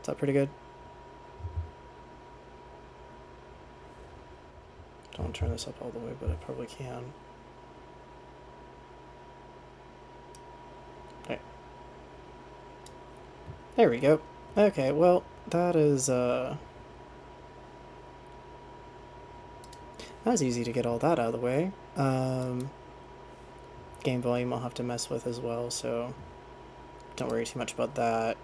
that pretty good? Don't turn this up all the way, but I probably can. Okay. There we go. Okay, well, that was easy to get all that out of the way. Game volume I'll have to mess with as well, so don't worry too much about that.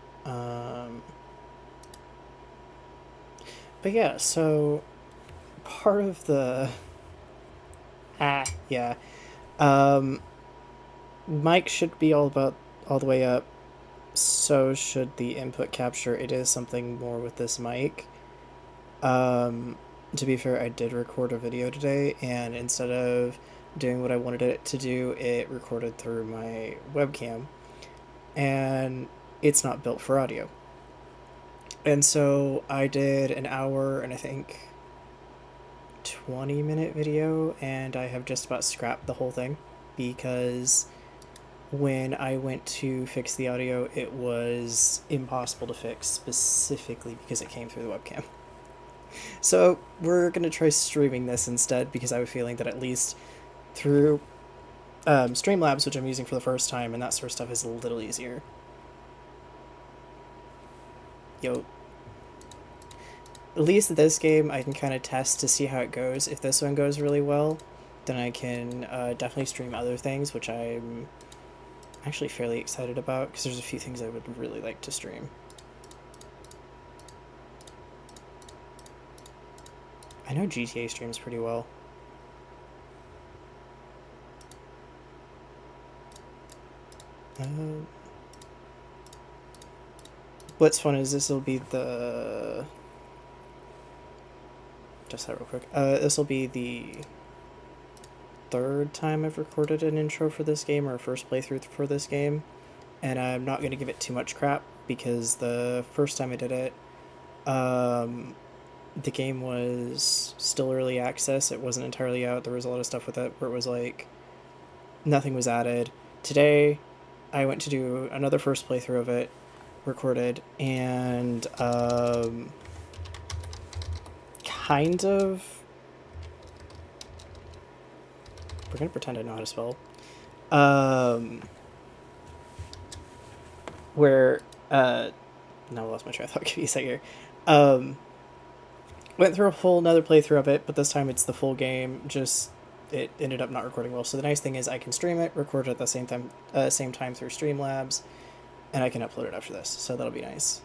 But yeah, so part of the yeah, mic should be all the way up. So should the input capture. It is something more with this mic. To be fair, I did record a video today, and instead of doing what I wanted it to do, it recorded through my webcam, and it's not built for audio. And so I did an hour and I think 20-minute video, and I have just about scrapped the whole thing because when I went to fix the audio, it was impossible to fix, specifically because it came through the webcam. So we're going to try streaming this instead, because I have a feeling that at least through Streamlabs, which I'm using for the first time, and that sort of stuff is a little easier. Yo. At least this game I can kind of test to see how it goes. If this one goes really well, then I can definitely stream other things, which I'm actually fairly excited about, because there's a few things I would really like to stream. I know GTA streams pretty well. What's fun is this will be the... Just that real quick. This will be the third time I've recorded an intro for this game, or a first playthrough for this game, and I'm not going to give it too much crap, because the first time I did it, the game was still early access. It wasn't entirely out. There was a lot of stuff with it where it was like nothing was added. Today I went to do another first playthrough of it, recorded, and kind of, we're gonna pretend I know how to spell, where now I lost my train of thought. Give me a second here. Went through a whole another playthrough of it, but this time it's the full game. Just it ended up not recording well. So the nice thing is I can stream it, record it at the same time through Streamlabs, and I can upload it after this. So that'll be nice.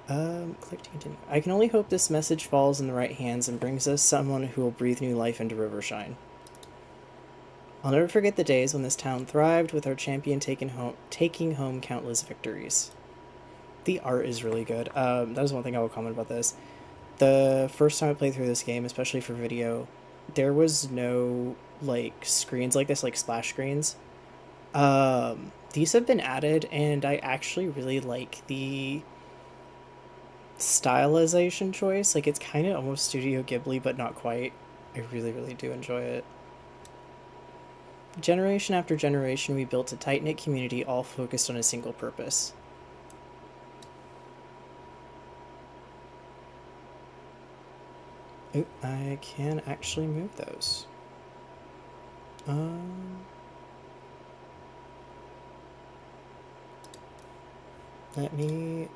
Click to continue. I can only hope this message falls in the right hands and brings us someone who will breathe new life into Rivershine. I'll never forget the days when this town thrived, with our champion taking home countless victories. The art is really good. That is one thing I will comment about this. The first time I played through this game, especially for video, there was no like screens like this, like splash screens. These have been added, and I actually really like the stylization choice. Like, it's kind of almost Studio Ghibli, but not quite. I really, really do enjoy it. Generation after generation, we built a tight-knit community, all focused on a single purpose. Oop, I can actually move those. Let me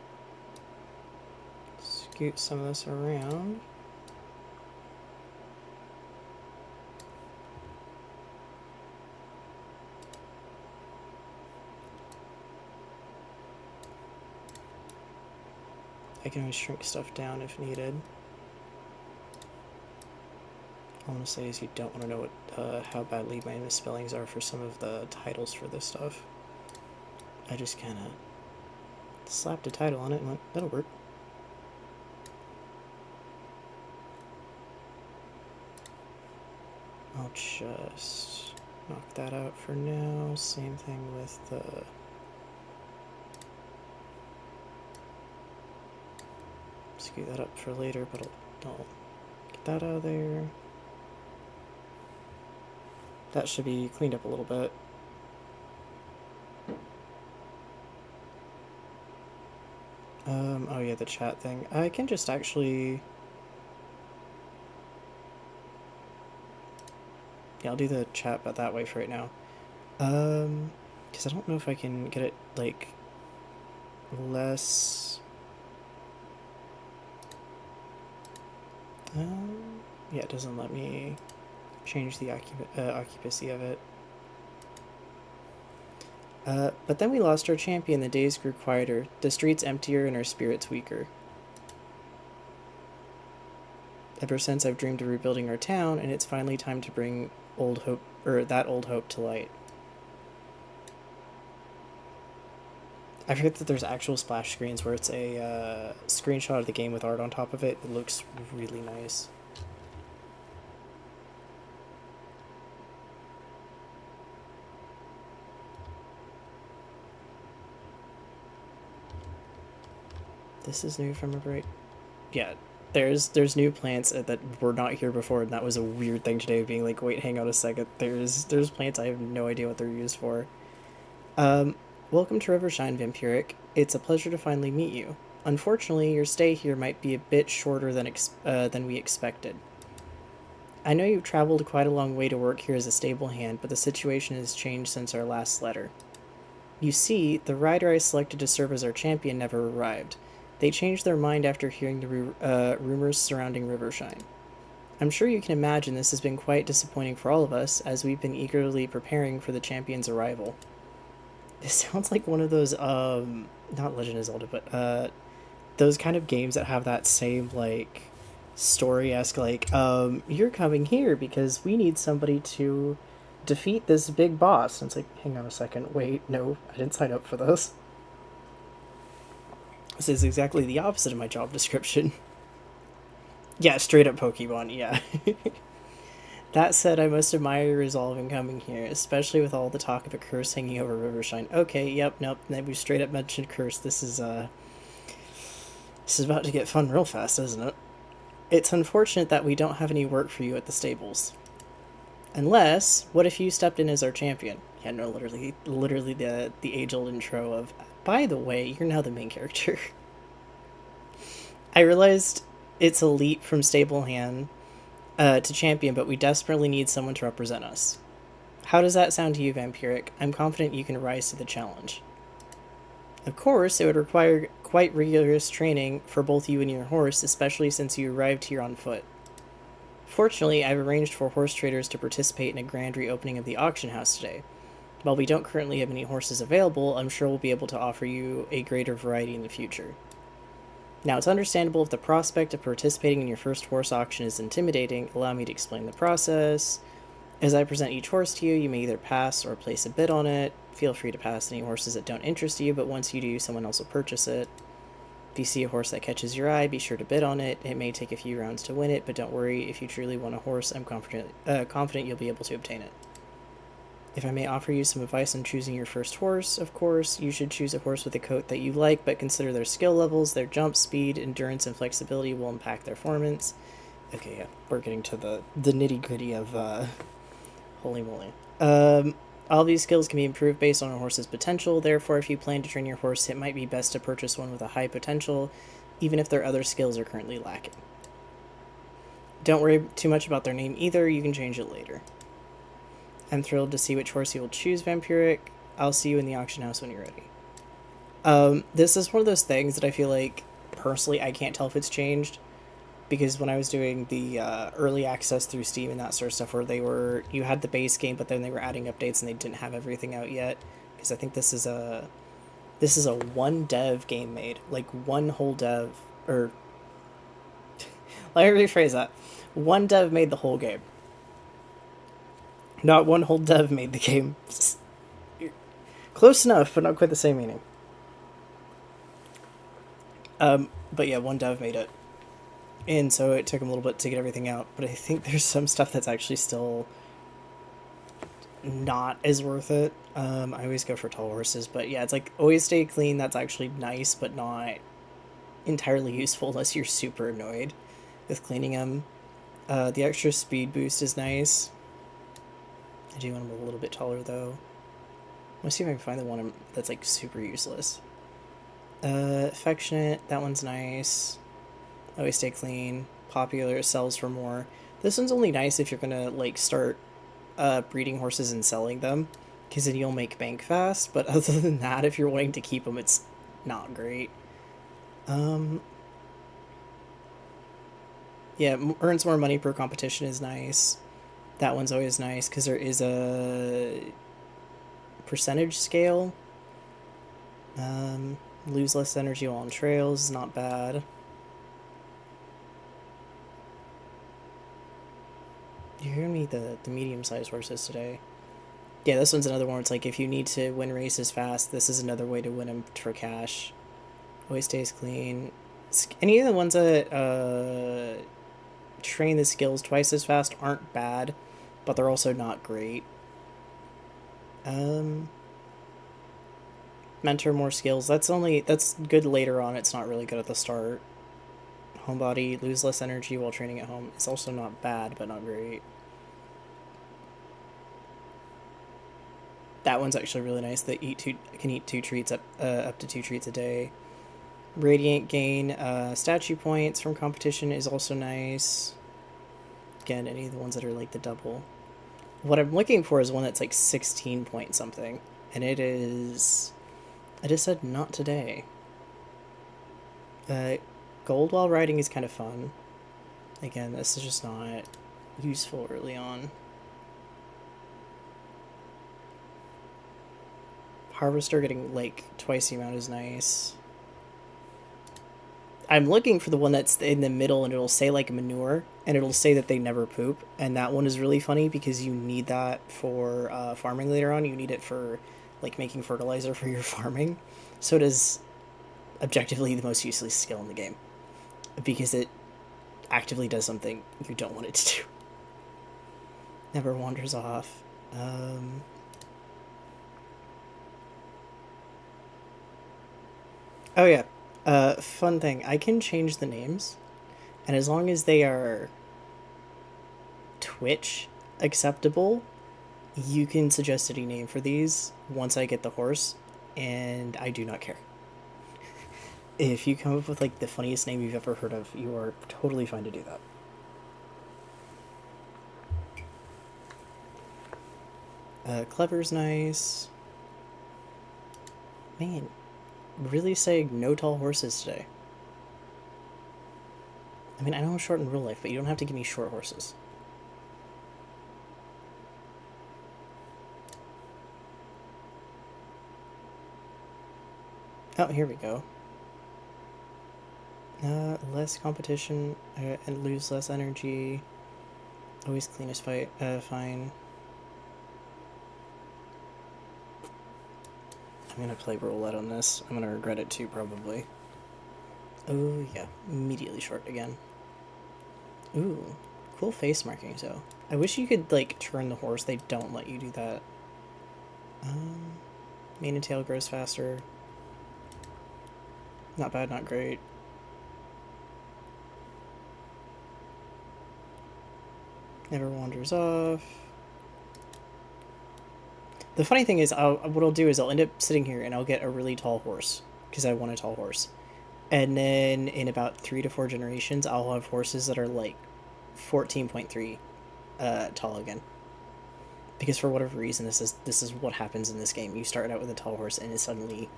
scoot some of this around. I can always shrink stuff down if needed. All I'm going to say is you don't want to know what how badly my misspellings are for some of the titles for this stuff. I just kind of slapped a title on it and went, that'll work. I'll just knock that out for now. Same thing with the... Scoot that up for later, but I'll get that out of there. That should be cleaned up a little bit. Oh yeah, the chat thing. I can just actually... Yeah, I'll do the chat but that way for right now. Because I don't know if I can get it, like, less... Yeah, it doesn't let me change the occupancy of it. But then we lost our champion, the days grew quieter, the streets emptier and our spirits weaker. Ever since I've dreamed of rebuilding our town, and it's finally time to bring old hope, or that old hope to light. I forget that there's actual splash screens where it's a screenshot of the game with art on top of it. It looks really nice. This is new from a break. Yeah, there's new plants that were not here before, and that was a weird thing today. Being like, wait, hang on a second. There's plants I have no idea what they're used for. Um, Welcome to Rivershine, Vampiric. It's a pleasure to finally meet you. Unfortunately, your stay here might be a bit shorter than we expected. I know you've traveled quite a long way to work here as a stable hand, but the situation has changed since our last letter. You see, the rider I selected to serve as our champion never arrived. They changed their mind after hearing the rumors surrounding Rivershine. I'm sure you can imagine this has been quite disappointing for all of us, as we've been eagerly preparing for the champion's arrival. This sounds like one of those, not Legend of Zelda, but, those kind of games that have that same, like, story-esque, like, you're coming here because we need somebody to defeat this big boss. And it's like, hang on a second, wait, no, I didn't sign up for this. This is exactly the opposite of my job description. Yeah, straight up Pokemon, yeah. That said, I must admire your resolve in coming here, especially with all the talk of a curse hanging over Rivershine. Okay, yep, nope, we straight up mentioned curse. This is about to get fun real fast, isn't it? It's unfortunate that we don't have any work for you at the stables. Unless, what if you stepped in as our champion? Yeah, no, literally the age-old intro of, by the way, you're now the main character. I realized it's a leap from stable hand to champion, but we desperately need someone to represent us. How does that sound to you, Vampiric? I'm confident you can rise to the challenge. Of course, it would require quite rigorous training for both you and your horse, especially since you arrived here on foot. Fortunately, I've arranged for horse traders to participate in a grand reopening of the auction house today. While we don't currently have any horses available, I'm sure we'll be able to offer you a greater variety in the future. Now, it's understandable if the prospect of participating in your first horse auction is intimidating. Allow me to explain the process. As I present each horse to you, you may either pass or place a bid on it. Feel free to pass any horses that don't interest you, but once you do, someone else will purchase it. If you see a horse that catches your eye, be sure to bid on it. It may take a few rounds to win it, but don't worry, if you truly want a horse, I'm confident you'll be able to obtain it. If I may offer you some advice on choosing your first horse, of course, you should choose a horse with a coat that you like, but consider their skill levels, their jump speed, endurance, and flexibility will impact their performance. Okay, yeah, we're getting to the nitty-gritty of, holy moly. All these skills can be improved based on a horse's potential, therefore if you plan to train your horse, it might be best to purchase one with a high potential, even if their other skills are currently lacking. Don't worry too much about their name either, you can change it later. I'm thrilled to see which horse you will choose, Vampiric. I'll see you in the auction house when you're ready. This is one of those things that I feel like, personally, I can't tell if it's changed. Because when I was doing the early access through Steam and that sort of stuff, where you had the base game, but then they were adding updates and they didn't have everything out yet. Because I think this is a one dev game made, like one whole dev, or let me rephrase that. One dev made the whole game. Not one whole dev made the game. Close enough, but not quite the same meaning. But yeah, one dev made it. And so it took them a little bit to get everything out. But I think there's some stuff that's actually still not as worth it. I always go for tall horses. But yeah, it's like, always stay clean. That's actually nice, but not entirely useful unless you're super annoyed with cleaning them. The extra speed boost is nice. I do want them a little bit taller, though. Let's see if I can find the one that's, like, super useless. Affectionate, that one's nice. Always stay clean. Popular, sells for more. This one's only nice if you're gonna like start breeding horses and selling them, because then you'll make bank fast. But other than that, if you're wanting to keep them, it's not great. Um, yeah, earns more money per competition is nice. That one's always nice because there is a percentage scale. Lose less energy while on trails is not bad. You're giving me the medium-sized horses today. Yeah, this one's another one where it's like if you need to win races fast, this is another way to win them for cash. Always stays clean. Any of the ones that train the skills twice as fast aren't bad, but they're also not great. Mentor more skills. That's good later on. It's not really good at the start. Homebody, lose less energy while training at home. It's also not bad, but not great. That one's actually really nice. That can eat two treats up to two treats a day. Radiant gain statue points from competition is also nice. Again, any of the ones that are like the double. What I'm looking for is one that's like 16 point something, and it is. I just said not today. Gold while riding is kind of fun. Again, this is just not useful early on. Harvester getting like twice the amount is nice. I'm looking for the one that's in the middle and it'll say like manure and it'll say that they never poop. And that one is really funny because you need that for farming later on. You need it for like making fertilizer for your farming. So it is objectively the most useless skill in the game because it actively does something you don't want it to do. Never wanders off. Oh yeah. Fun thing. I can change the names, and as long as they are Twitch acceptable, you can suggest any name for these once I get the horse, and I do not care. If you come up with like the funniest name you've ever heard of, you are totally fine to do that. Clever's nice. Man, really saying no tall horses today. I mean, I know I'm short in real life, but you don't have to give me short horses. Oh, here we go. Less competition and lose less energy. Always cleanest fight. Fine. I'm gonna play roulette on this. I'm gonna regret it too, probably. Oh, yeah. Immediately short again. Ooh. Cool face markings, though. I wish you could, like, turn the horse. They don't let you do that. Mane and tail grows faster. Not bad, not great. Never wanders off. The funny thing is, what I'll do is I'll end up sitting here and I'll get a really tall horse because I want a tall horse. And then in about 3 to 4 generations, I'll have horses that are like 14.3 tall again. Because for whatever reason, this is what happens in this game. You start out with a tall horse and suddenly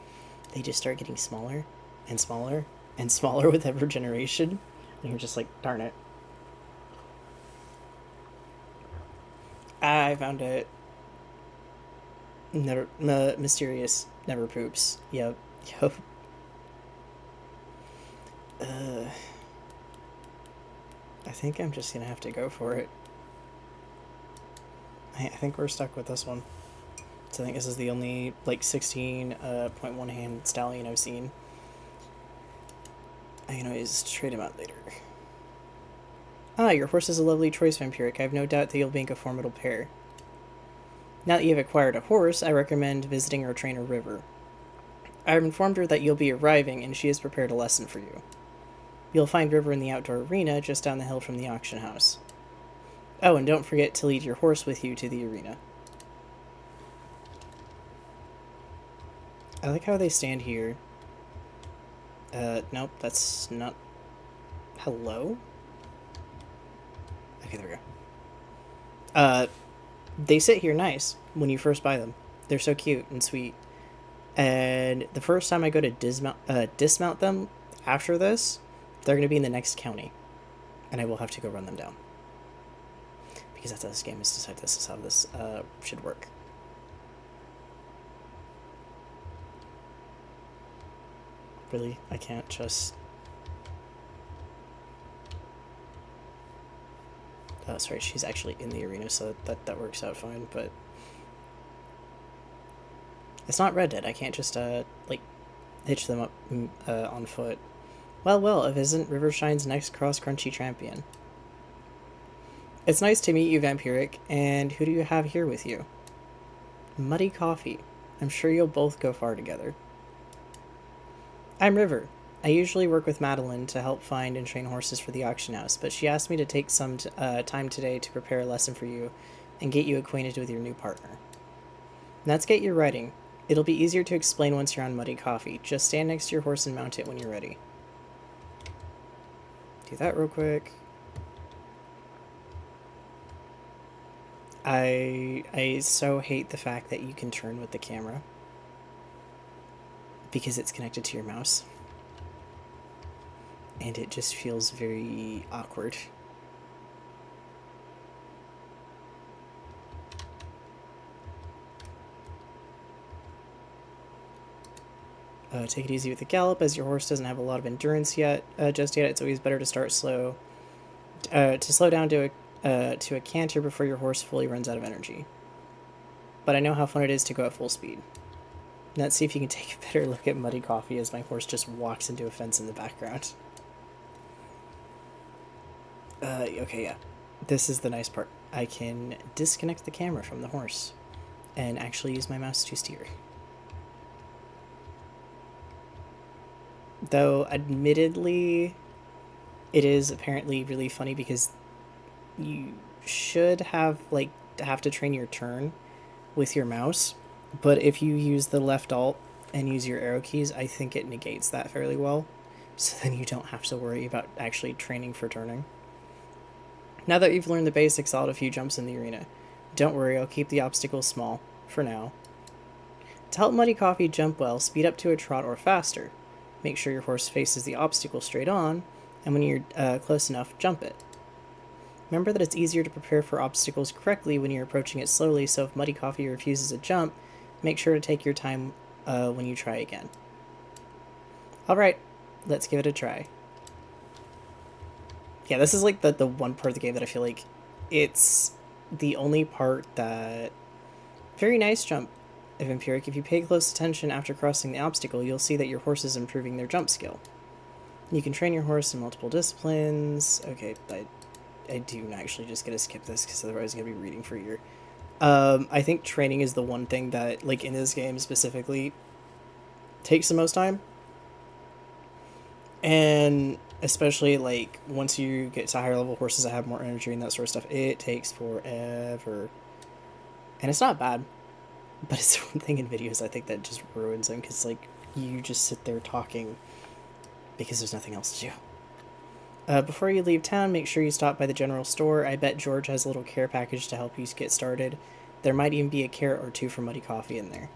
they just start getting smaller and smaller and smaller with every generation. And you're just like, darn it. I found it. Never, mysterious, never poops. Yep, yep. I think I'm just gonna have to go for it. I think we're stuck with this one. So I think this is the only, like, 16.1 hand stallion I've seen. I can always trade him out later. Ah, your horse is a lovely choice, Vampiric. I have no doubt that you'll make a formidable pair. Now that you have acquired a horse, I recommend visiting our trainer, River. I have informed her that you'll be arriving, and she has prepared a lesson for you. You'll find River in the outdoor arena just down the hill from the auction house. Oh, and don't forget to lead your horse with you to the arena. I like how they stand here. Nope, that's not... Hello? Okay, there we go. They sit here nice when you first buy them. They're so cute and sweet. And the first time I go to dismount them after this, they're going to be in the next county. And I will have to go run them down. Because that's how this game is decided. This is how this should work. Really? I can't just... Oh, sorry, she's actually in the arena, so that works out fine, but... It's not Red Dead. I can't just, like, hitch them up on foot. Well, if isn't Rivershine's next cross-crunchy champion. It's nice to meet you, Vampiric, and who do you have here with you? Muddy Coffee. I'm sure you'll both go far together. I'm River. I usually work with Madeline to help find and train horses for the auction house, but she asked me to take some time today to prepare a lesson for you and get you acquainted with your new partner. Let's get you riding. It'll be easier to explain once you're on Muddy Coffee. Just stand next to your horse and mount it when you're ready. Do that real quick. I so hate the fact that you can turn with the camera because it's connected to your mouse. And it just feels very awkward. Take it easy with the gallop, as your horse doesn't have a lot of endurance yet. Just yet, it's always better to start slow. To slow down to a canter before your horse fully runs out of energy. But I know how fun it is to go at full speed. Let's see if you can take a better look at Muddy Coffee as my horse just walks into a fence in the background. Okay, yeah. This is the nice part. I can disconnect the camera from the horse and actually use my mouse to steer. Though, admittedly, it is apparently really funny because you should have to train your turn with your mouse, but if you use the left alt and use your arrow keys, I think it negates that fairly well, so then you don't have to worry about actually training for turning. Now that you've learned the basics, I'll add a few jumps in the arena. Don't worry, I'll keep the obstacles small, for now. To help Muddy Coffee jump well, speed up to a trot or faster. Make sure your horse faces the obstacle straight on, and when you're close enough, jump it. Remember that it's easier to prepare for obstacles correctly when you're approaching it slowly, so if Muddy Coffee refuses a jump, make sure to take your time when you try again. Alright, let's give it a try. Yeah, this is like the one part of the game that I feel like it's the only part that... Very nice jump, Vampiric. If you pay close attention after crossing the obstacle, you'll see that your horse is improving their jump skill. You can train your horse in multiple disciplines. Okay, I do actually just gonna skip this because otherwise I'm gonna be reading for a year. I think training is the one thing that, like, in this game specifically, takes the most time. And especially, like, once you get to higher level horses that have more energy and that sort of stuff, it takes forever. And it's not bad, but it's one thing in videos I think that just ruins them, because, like, you just sit there talking because there's nothing else to do. Before you leave town, make sure you stop by the general store. I bet George has a little care package to help you get started. There might even be a carrot or two for Muddy Coffee in there.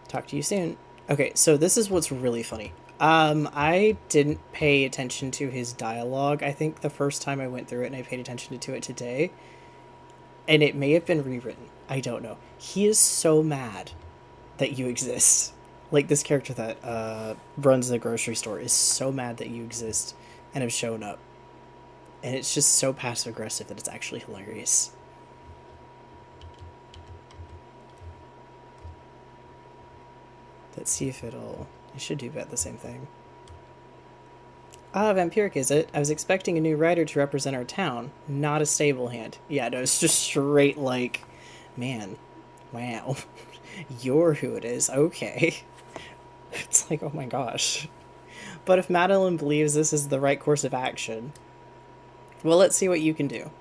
Talk to you soon. Okay, so this is what's really funny. I didn't pay attention to his dialogue, I think, the first time I went through it, and I paid attention to it today. And it may have been rewritten. I don't know. He is so mad that you exist. Like, this character that runs the grocery store is so mad that you exist and have shown up. And it's just so passive-aggressive that it's actually hilarious. Let's see if it'll... It should do about the same thing. Ah, Vampiric, is it? I was expecting a new rider to represent our town, not a stable hand. Yeah, no, it's just straight like, man, wow, you're who it is, okay. It's like, oh my gosh. But if Madeline believes this is the right course of action, well, let's see what you can do.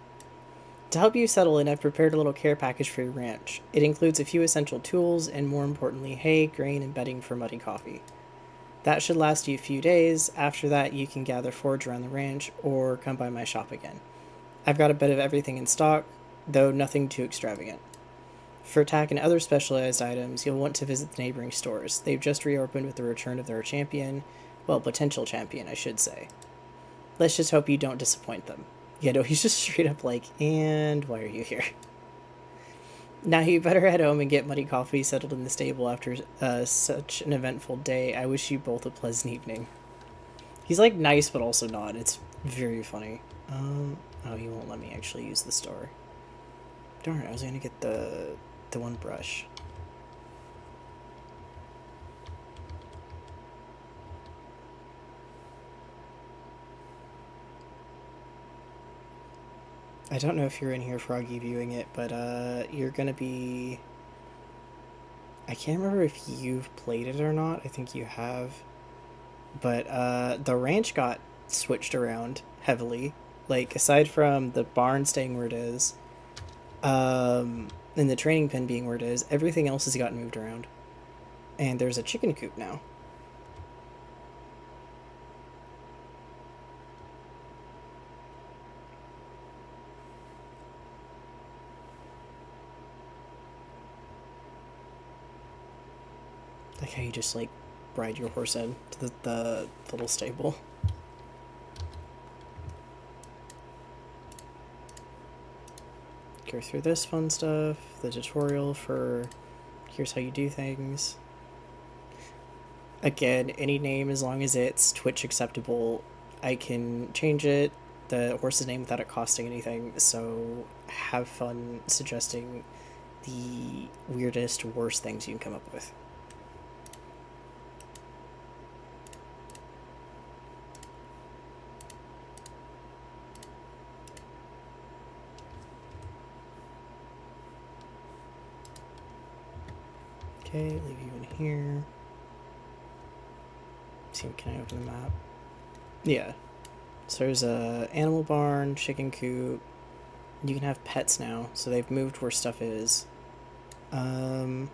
To help you settle in, I've prepared a little care package for your ranch. It includes a few essential tools and, more importantly, hay, grain, and bedding for Muddy Coffee. That should last you a few days. After that, you can gather forage around the ranch or come by my shop again. I've got a bit of everything in stock, though nothing too extravagant. For attack and other specialized items, you'll want to visit the neighboring stores. They've just reopened with the return of their champion. Well, potential champion, I should say. Let's just hope you don't disappoint them. Yeah, no, he's just straight up like, and why are you here? Now you better head home and get Muddy Coffee settled in the stable after such an eventful day. I wish you both a pleasant evening. He's like nice, but also not. It's very funny. Oh, he won't let me actually use the store. Darn, I was gonna get the one brush. I don't know if you're in here, Froggy, viewing it, but you're gonna be... I can't remember if you've played it or not. I think you have. But the ranch got switched around heavily. Like, aside from the barn staying where it is, and the training pen being where it is, everything else has gotten moved around. And there's a chicken coop now. Like how you just, like, ride your horse in to the little stable. Go through this fun stuff, the tutorial for here's how you do things. Again, any name as long as it's Twitch acceptable, I can change it, the horse's name, without it costing anything, so have fun suggesting the weirdest, worst things you can come up with. Okay, leave you in here. See, can I open the map? Yeah. So there's a animal barn, chicken coop. You can have pets now, so they've moved where stuff is. The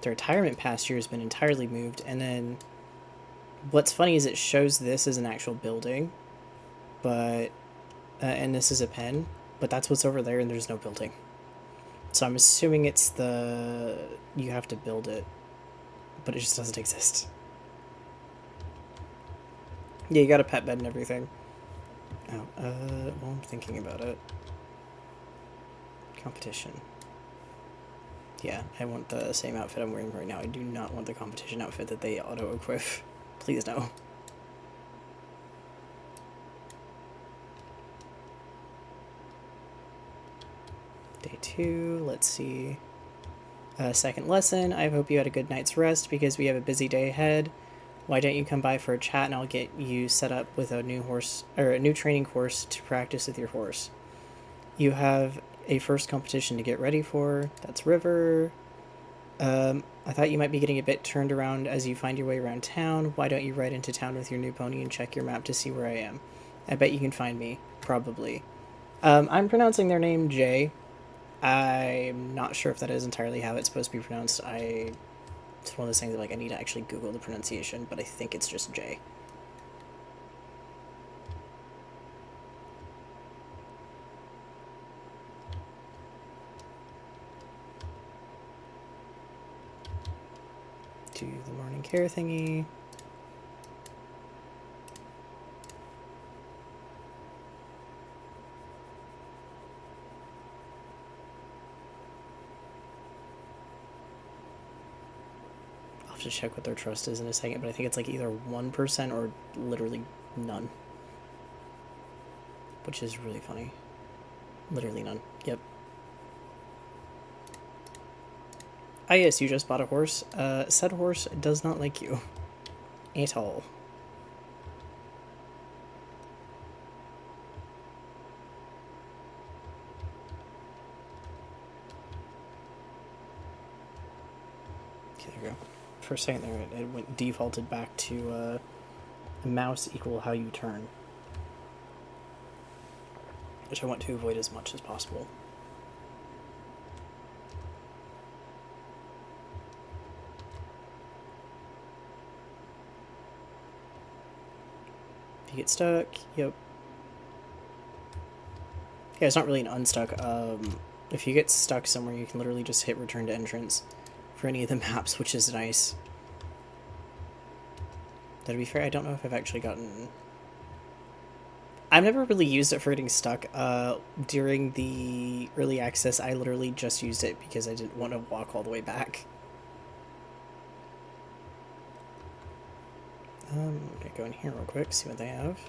retirement pasture has been entirely moved, and then what's funny is it shows this as an actual building, but and this is a pen, but that's what's over there, and there's no building. So I'm assuming it's you have to build it, but it just doesn't exist. Yeah, you got a pet bed and everything. Oh, well, I'm thinking about it. Competition. Yeah, I want the same outfit I'm wearing right now. I do not want the competition outfit that they auto-equip. Please no. Day 2, let's see. Second lesson, I hope you had a good night's rest because we have a busy day ahead. Why don't you come by for a chat and I'll get you set up with a new horse, or a new training course to practice with your horse. You have a first competition to get ready for. That's River. I thought you might be getting a bit turned around as you find your way around town. Why don't you ride into town with your new pony and check your map to see where I am? I bet you can find me, probably. I'm pronouncing their name Jay. I'm not sure if that is entirely how it's supposed to be pronounced. It's one of those things that, like, I need to actually Google the pronunciation, but I think it's just Jay. Do the morning care thingy. To check what their trust is in a second, but I think it's like either 1% or literally none, which is really funny. Literally none. Yep. Ah yes, you just bought a horse. Said horse does not like you at all. Okay, there we go. For a second there, it went defaulted back to mouse equal how you turn, which I want to avoid as much as possible. you get stuck, yep. Yeah, it's not really an unstuck. If you get stuck somewhere, you can literally just hit return to entrance for any of the maps, which is nice. Though to be fair, I don't know if I've actually gotten... I've never really used it for getting stuck. During the early access, I literally just used it because I didn't want to walk all the way back. I'm gonna go in here real quick, see what they have.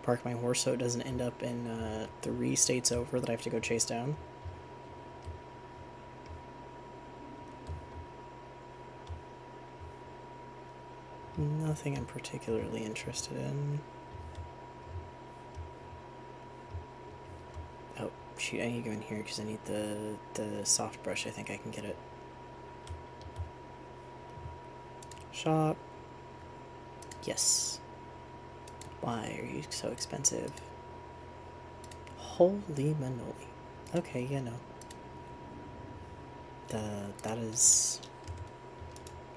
Park my horse so it doesn't end up in 3 states over that I have to go chase down. Nothing I'm particularly interested in. Oh, shoot, I need to go in here because I need the soft brush. I think I can get it. Shop. Yes. Why are you so expensive? Holy manoli. Okay, yeah, no. That is...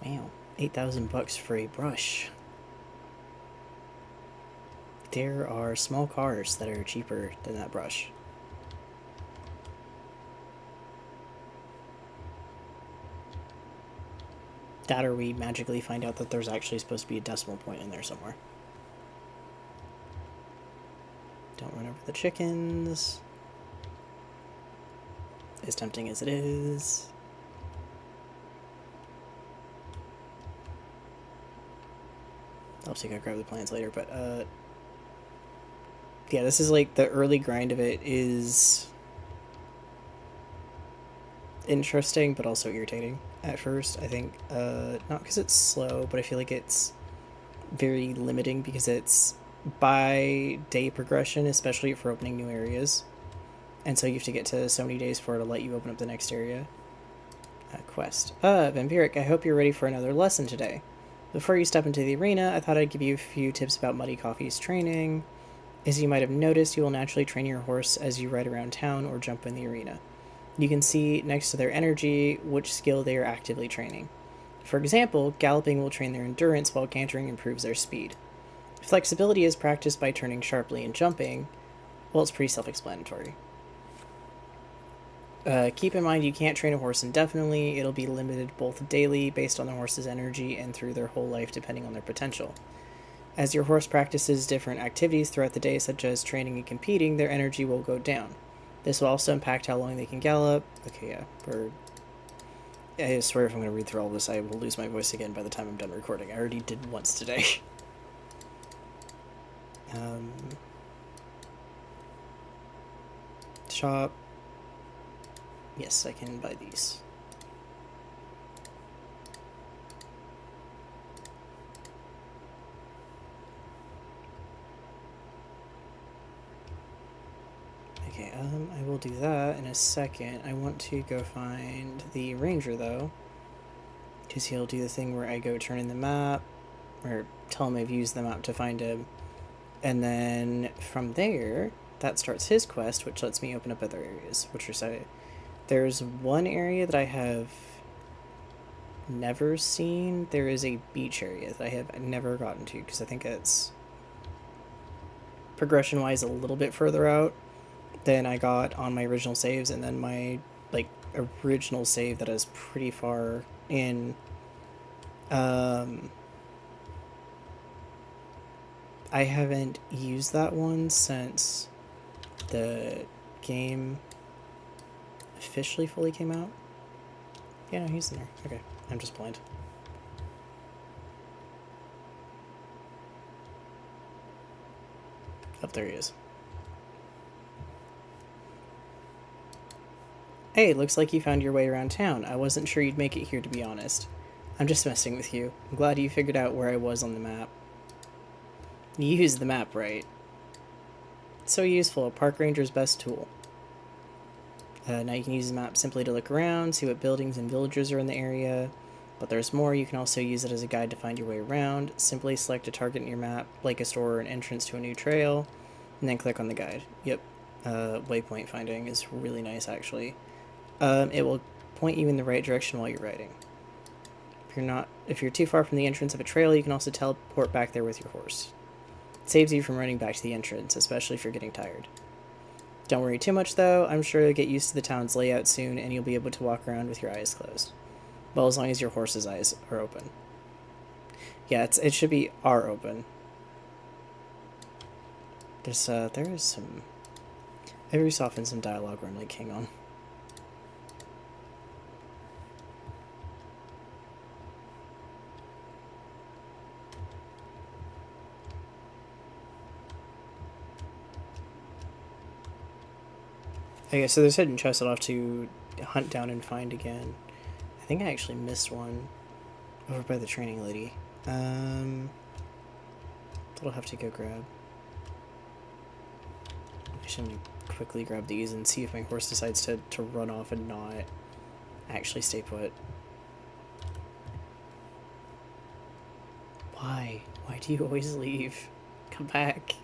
Wow. 8,000 bucks for a brush. There are small cars that are cheaper than that brush. That or we magically find out that there's actually supposed to be a decimal point in there somewhere. Don't run over the chickens. As tempting as it is. I'll see if I can grab the plants later, but yeah, this is like the early grind of it is interesting, but also irritating at first. I think not because it's slow, but I feel like it's very limiting because it's by day progression, especially for opening new areas, and so you have to get to so many days for it to let you open up the next area. Quest. Vampiric, I hope you're ready for another lesson today. Before you step into the arena, I thought I'd give you a few tips about Muddy Coffee's training. As you might have noticed, you will naturally train your horse as you ride around town or jump in the arena. You can see next to their energy which skill they are actively training. For example, galloping will train their endurance while cantering improves their speed. Flexibility is practiced by turning sharply and jumping. Well, it's pretty self-explanatory. Keep in mind you can't train a horse indefinitely. It'll be limited both daily based on the horse's energy and through their whole life depending on their potential. As your horse practices different activities throughout the day, such as training and competing, their energy will go down. This will also impact how long they can gallop. Okay, yeah, I swear if I'm going to read through all this, I will lose my voice again by the time I'm done recording. I already did once today. Shop. Yes, I can buy these. Okay, I will do that in a second. I want to go find the ranger, though, because he'll do the thing where I go turn in the map, or tell him I've used the map to find him, and then from there, that starts his quest, which lets me open up other areas, which are... There's one area that I have never seen. There is a beach area that I have never gotten to, because I think it's progression-wise a little bit further out than I got on my original saves, and then my, like, original save that is pretty far in. I haven't used that one since the game officially fully came out. Yeah, no, he's in there. Okay, I'm just blind. Oh, there he is. Hey, looks like you found your way around town. I wasn't sure you'd make it here, to be honest. I'm just messing with you. I'm glad you figured out where I was on the map. You used the map right. It's so useful, a park ranger's best tool. Now you can use the map simply to look around, see what buildings and villagers are in the area, but there's more. You can also use it as a guide to find your way around. Simply select a target in your map, like a store or an entrance to a new trail, and then click on the guide. Yep, waypoint finding is really nice, actually. It will point you in the right direction while you're riding. if you're too far from the entrance of a trail, you can also teleport back there with your horse. It saves you from running back to the entrance, especially if you're getting tired. Don't worry too much though, I'm sure you'll get used to the town's layout soon and you'll be able to walk around with your eyes closed. Well, as long as your horse's eyes are open. Yeah, it should be are open. There is some... Every so often some dialogue where I'm like, hang on. Okay, so there's hidden chests I'll have to hunt down and find again. I think I actually missed one over by the training lady. That I'll have to go grab. I should quickly grab these and see if my horse decides to run off and not actually stay put. Why? Why do you always leave? Come back.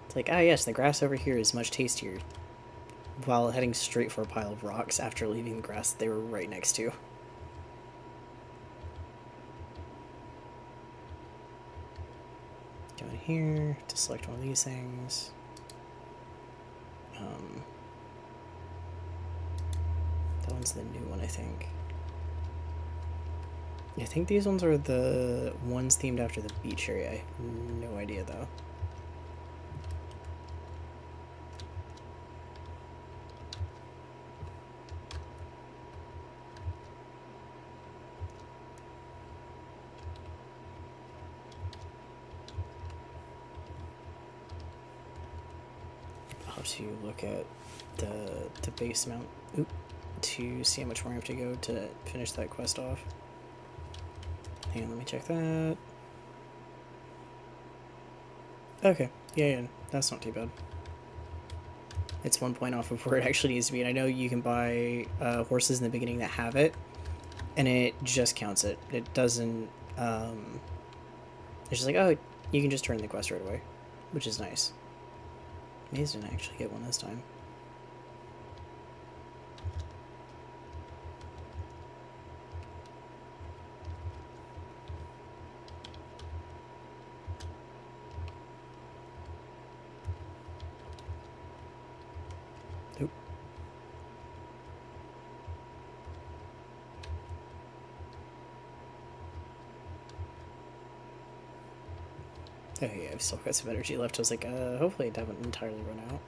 It's like, ah yes, the grass over here is much tastier. While heading straight for a pile of rocks after leaving the grass that they were right next to. Go in here to select one of these things. That one's the new one, I think. I think these ones are the ones themed after the beach area. I have no idea, though. I'll have to look at the base amount to see how much more I have to go to finish that quest off. Hang on, let me check that. Okay, yeah, that's not too bad. It's 1 point off of where it actually needs to be, and I know you can buy horses in the beginning that have it, and it just counts it. It doesn't, it's just like, oh, you can just turn the quest right away, which is nice. Amazed I didn't actually get one this time. Oop. Oh yeah, I've still got some energy left. I was like, hopefully it haven't entirely run out.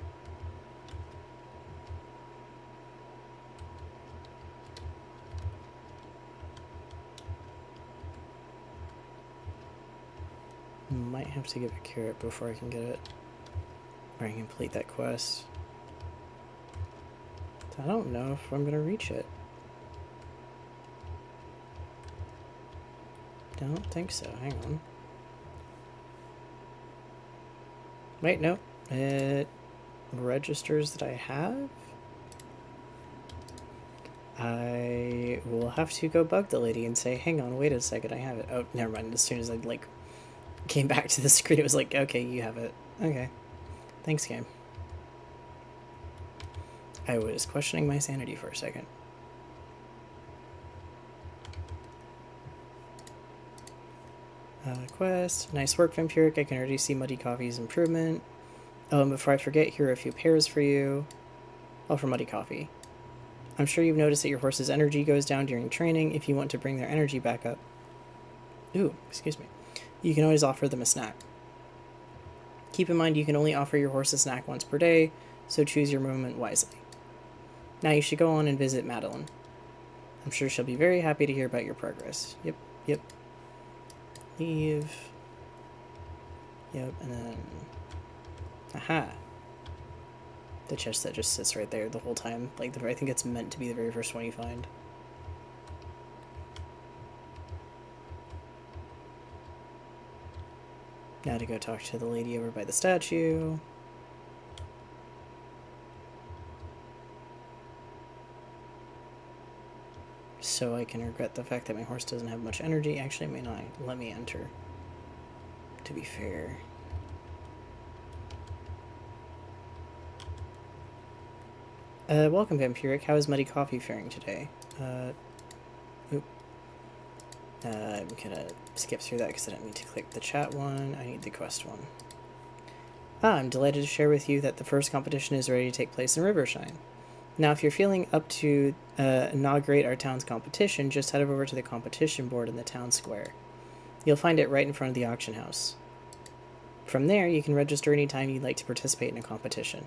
Might have to give a carrot before I can get it. Or I can complete that quest. I don't know if I'm gonna reach it. Don't think so. Hang on. Wait, no. It registers that I have? I will have to go bug the lady and say, hang on, wait a second, I have it. Oh, never mind. As soon as I, like, came back to the screen, it was like, okay, you have it. Okay. Thanks, game. I was questioning my sanity for a second. Quest. Nice work, Vampiric. I can already see Muddy Coffee's improvement. Before I forget, here are a few pairs for you. Oh, for Muddy Coffee. I'm sure you've noticed that your horse's energy goes down during training. If you want to bring their energy back up... Ooh, excuse me. You can always offer them a snack. Keep in mind you can only offer your horse a snack once per day, so choose your moment wisely. Now you should go on and visit Madeline. I'm sure she'll be very happy to hear about your progress. Yep. Leave. Yep, and then... Aha! The chest that just sits right there the whole time. Like, I think it's meant to be the very first one you find. Now to go talk to the lady over by the statue. So I can regret the fact that my horse doesn't have much energy. Actually, it may not let me enter, to be fair. Welcome, Vampiric. How is Muddy Coffee faring today? Oop. I'm gonna skip through that because I don't need to click the chat one. I need the quest one. I'm delighted to share with you that the first competition is ready to take place in Rivershine. Now, if you're feeling up to inaugurate our town's competition, just head over to the competition board in the town square. You'll find it right in front of the auction house. From there, you can register anytime you'd like to participate in a competition.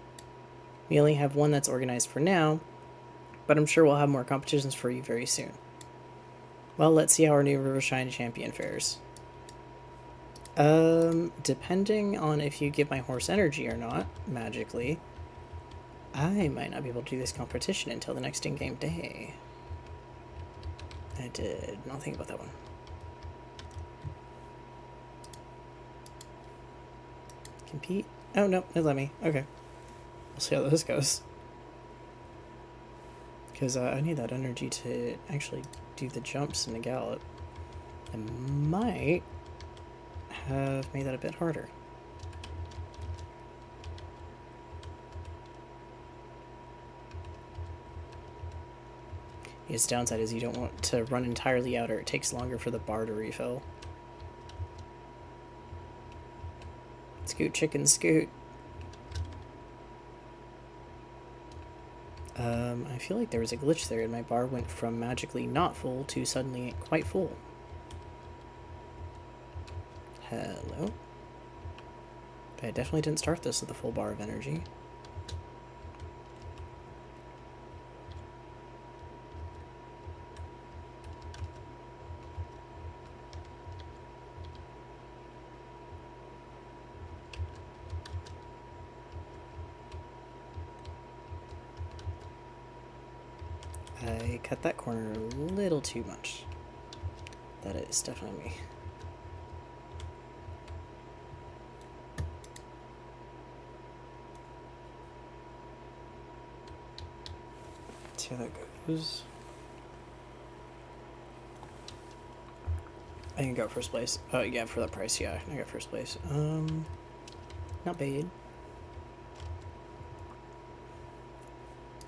We only have one that's organized for now, but I'm sure we'll have more competitions for you very soon. Well, let's see how our new Rivershine champion fares. Depending on if you give my horse energy or not, magically, I might not be able to do this competition until the next in-game day. I did not think about that one. Compete? Oh, no, it let me. Okay. We'll see how this goes. Because I need that energy to actually do the jumps and the gallop. I might have made that a bit harder. Its downside is you don't want to run entirely out, or it takes longer for the bar to refill. Scoot, chicken, scoot. I feel like there was a glitch there, and my bar went from magically not full to suddenly quite full. Hello? But I definitely didn't start this with a full bar of energy. I cut that corner a little too much. That is definitely me. Let's see how that goes. I think I got first place. Oh yeah, for that price, yeah, I got first place. Not bad.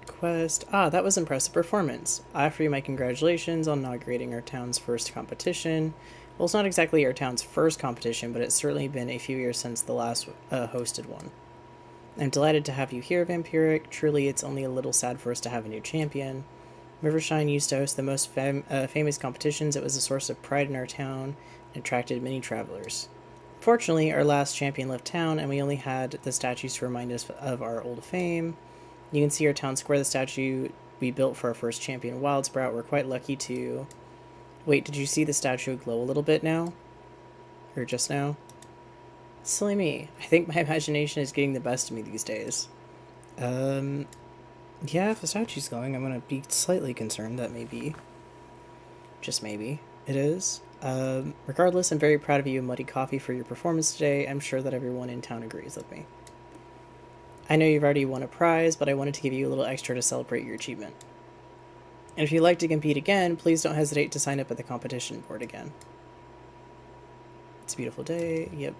Quest. Ah, that was impressive performance. I offer you my congratulations on inaugurating our town's first competition. Well, it's not exactly our town's first competition, but it's certainly been a few years since the last hosted one. I'm delighted to have you here, Vampiric. Truly, it's only a little sad for us to have a new champion. Rivershine used to host the most famous competitions. It was a source of pride in our town and attracted many travelers. Fortunately, our last champion left town, and we only had the statues to remind us of our old fame. You can see our town square, the statue we built for our first champion, Wildsprout. We're quite lucky to... Wait, did you see the statue glow a little bit now? Or just now? Silly me. I think my imagination is getting the best of me these days. Yeah, if the statue's glowing, I'm gonna be slightly concerned that maybe, just maybe, it is. Regardless, I'm very proud of you and Muddy Coffee for your performance today. I'm sure that everyone in town agrees with me. I know you've already won a prize, but I wanted to give you a little extra to celebrate your achievement. And if you'd like to compete again, please don't hesitate to sign up at the competition board again. It's a beautiful day. Yep.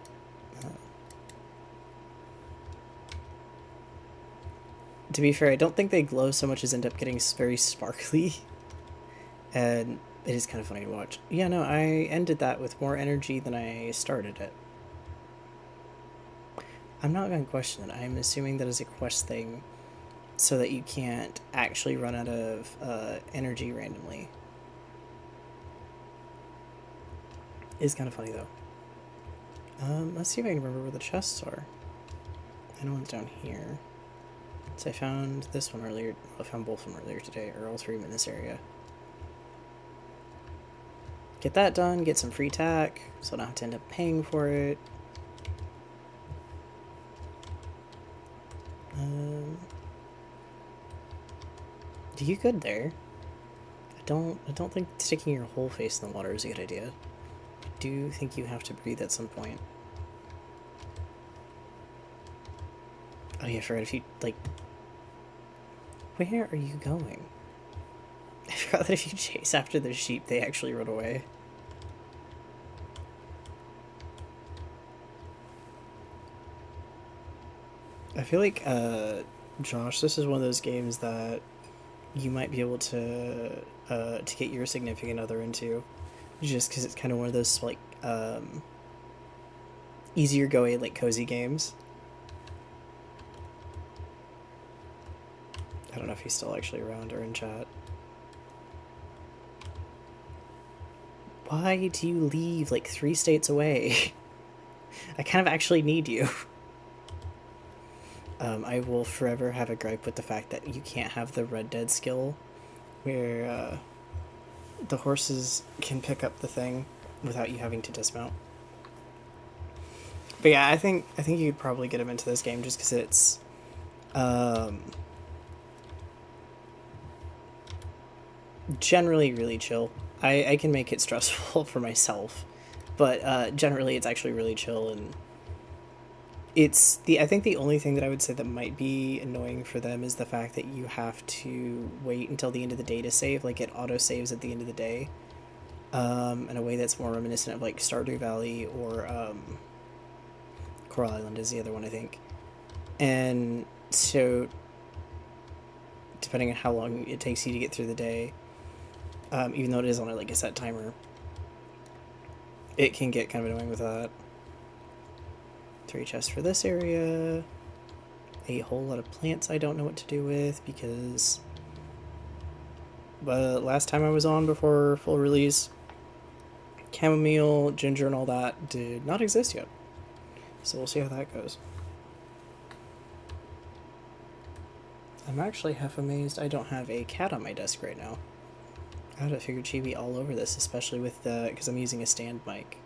To be fair, I don't think they glow so much as end up getting very sparkly. And it is kind of funny to watch. Yeah, no, I ended that with more energy than I started it. I'm not going to question it. I'm assuming that is a quest thing so that you can't actually run out of energy randomly. It's kind of funny, though. Let's see if I can remember where the chests are. I know one's down here. So I found this one earlier. I found both of them earlier today, or all three of them in this area. Get that done, get some free tack, so I don't have to end up paying for it. Do you good there? I don't think sticking your whole face in the water is a good idea. I do think you have to breathe at some point. Oh yeah, I forgot if you, like... Where are you going? I forgot that if you chase after the sheep, they actually run away. I feel like, Josh, this is one of those games that you might be able to get your significant other into. just because it's kind of one of those like easier going like cozy games. I don't know if he's still actually around or in chat. Why do you leave like 3 states away? I kind of actually need you. I will forever have a gripe with the fact that you can't have the Red Dead skill where the horses can pick up the thing without you having to dismount. But yeah, I think you could probably get him into this game just because it's generally really chill. I can make it stressful for myself, but generally it's actually really chill, and it's the I think the only thing that I would say that might be annoying for them is the fact that you have to wait until the end of the day to save. Like it auto saves at the end of the day, in a way that's more reminiscent of like Stardew Valley or Coral Island is the other one I think. And so, depending on how long it takes you to get through the day, even though it is on like a set timer, it can get kind of annoying with that. 3 chests for this area. A whole lot of plants I don't know what to do with because last time I was on before full release, chamomile, ginger, and all that did not exist yet. So we'll see how that goes. I'm actually half amazed I don't have a cat on my desk right now. I would have figured she'd be all over this, especially with because I'm using a stand mic.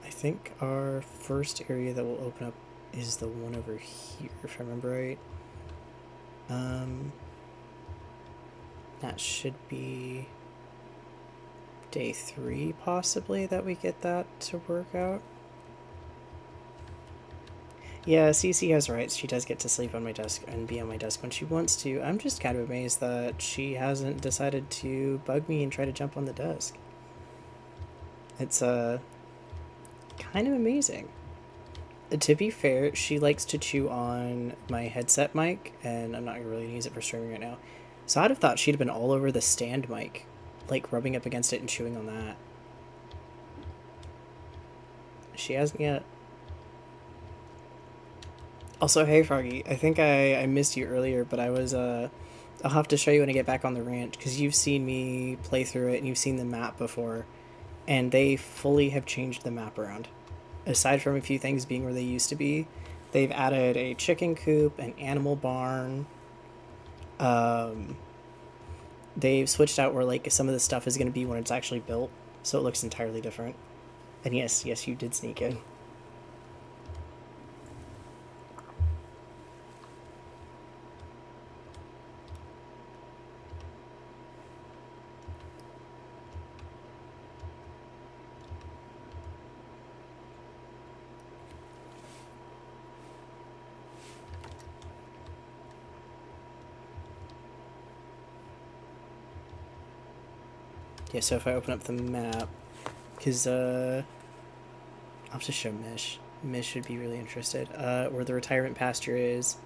I think our first area that will open up is the one over here, if I remember right. That should be day 3, possibly, that we get that to work out. Yeah, Cece has rights. She does get to sleep on my desk and be on my desk when she wants to. I'm just kind of amazed that she hasn't decided to bug me and try to jump on the desk. It's kind of amazing. To be fair, she likes to chew on my headset mic, and I'm not really gonna use it for streaming right now. So I'd have thought she'd have been all over the stand mic, like rubbing up against it and chewing on that. She hasn't yet. Also, hey Froggy, I think I missed you earlier, but I was I'll have to show you when I get back on the ranch, because you've seen me play through it and you've seen the map before, and they fully have changed the map around. Aside from a few things being where they used to be, they've added a chicken coop, an animal barn. They've switched out where like some of the stuff is going to be when it's actually built, so it looks entirely different. And yes, you did sneak in. Yeah, so if I open up the map, because I'll have to show Mish. Mish should be really interested. Where the retirement pasture is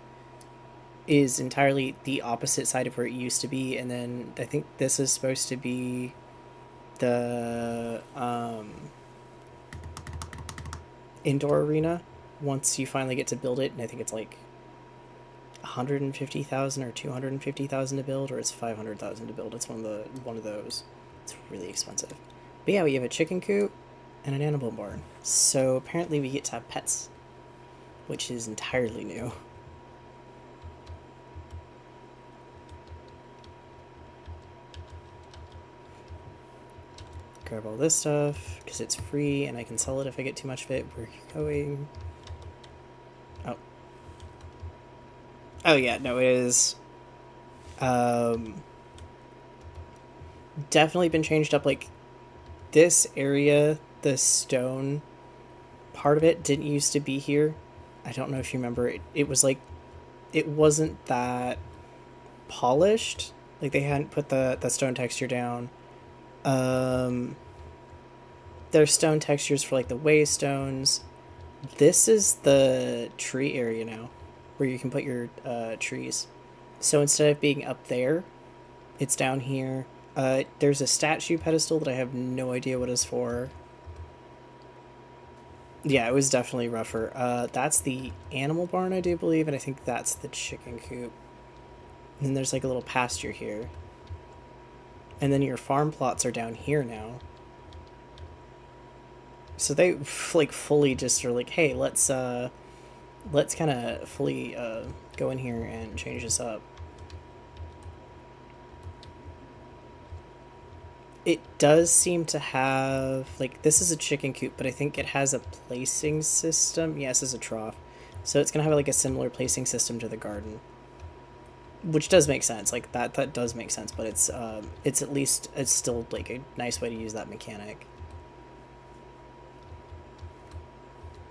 entirely the opposite side of where it used to be, and then I think this is supposed to be the indoor arena once you finally get to build it, and I think it's like 150,000 or 250,000 to build, or it's 500,000 to build. It's one of those. It's really expensive. But yeah, we have a chicken coop and an animal barn. So apparently we get to have pets, which is entirely new. Grab all this stuff, because it's free and I can sell it if I get too much of it. Where are you going? Oh. Oh yeah, no, it is definitely been changed up. Like, this area, the stone part of it didn't used to be here. I don't know if you remember. It was like, it wasn't that polished. Like, they hadn't put the stone texture down. There's stone textures for like the way stones. This is the tree area now. where you can put your trees. So instead of being up there, it's down here. There's a statue pedestal that I have no idea what it's for. Yeah, it was definitely rougher. That's the animal barn, I do believe, and I think that's the chicken coop. And then there's like a little pasture here. And then your farm plots are down here now. So they like fully just are like, hey, let's kind of fully go in here and change this up. It does seem to have, like, this is a chicken coop, but I think it has a placing system. Yes, it's a trough. So it's going to have, like, a similar placing system to the garden. Which does make sense. Like, that does make sense, but it's at least, it's still, like, a nice way to use that mechanic.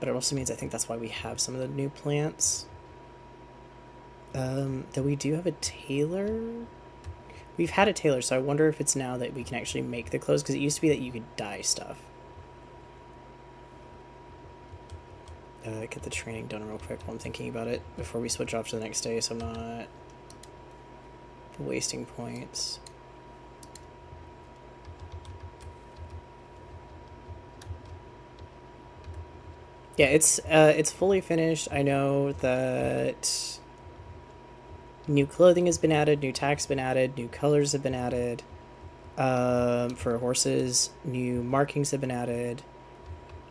But it also means I think that's why we have some of the new plants. Though we do have a tailor. We've had a tailor, so I wonder if it's now that we can actually make the clothes, because it used to be that you could dye stuff. Get the training done real quick while I'm thinking about it before we switch off to the next day, so I'm not wasting points. Yeah, it's fully finished. I know that new clothing has been added, new tack's been added, new colors have been added. For horses, new markings have been added.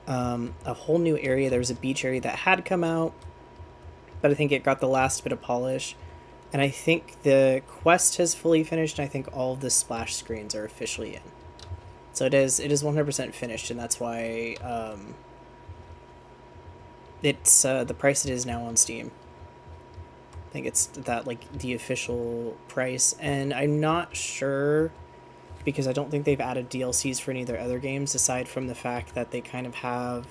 A whole new area. There was a beach area that had come out, but I think it got the last bit of polish. And I think the quest has fully finished, and I think all of the splash screens are officially in. So it is 100% finished, and that's why it's the price it is now on Steam. I think it's that, like, the official price, and I'm not sure because I don't think they've added DLCs for any of their other games aside from the fact that they kind of have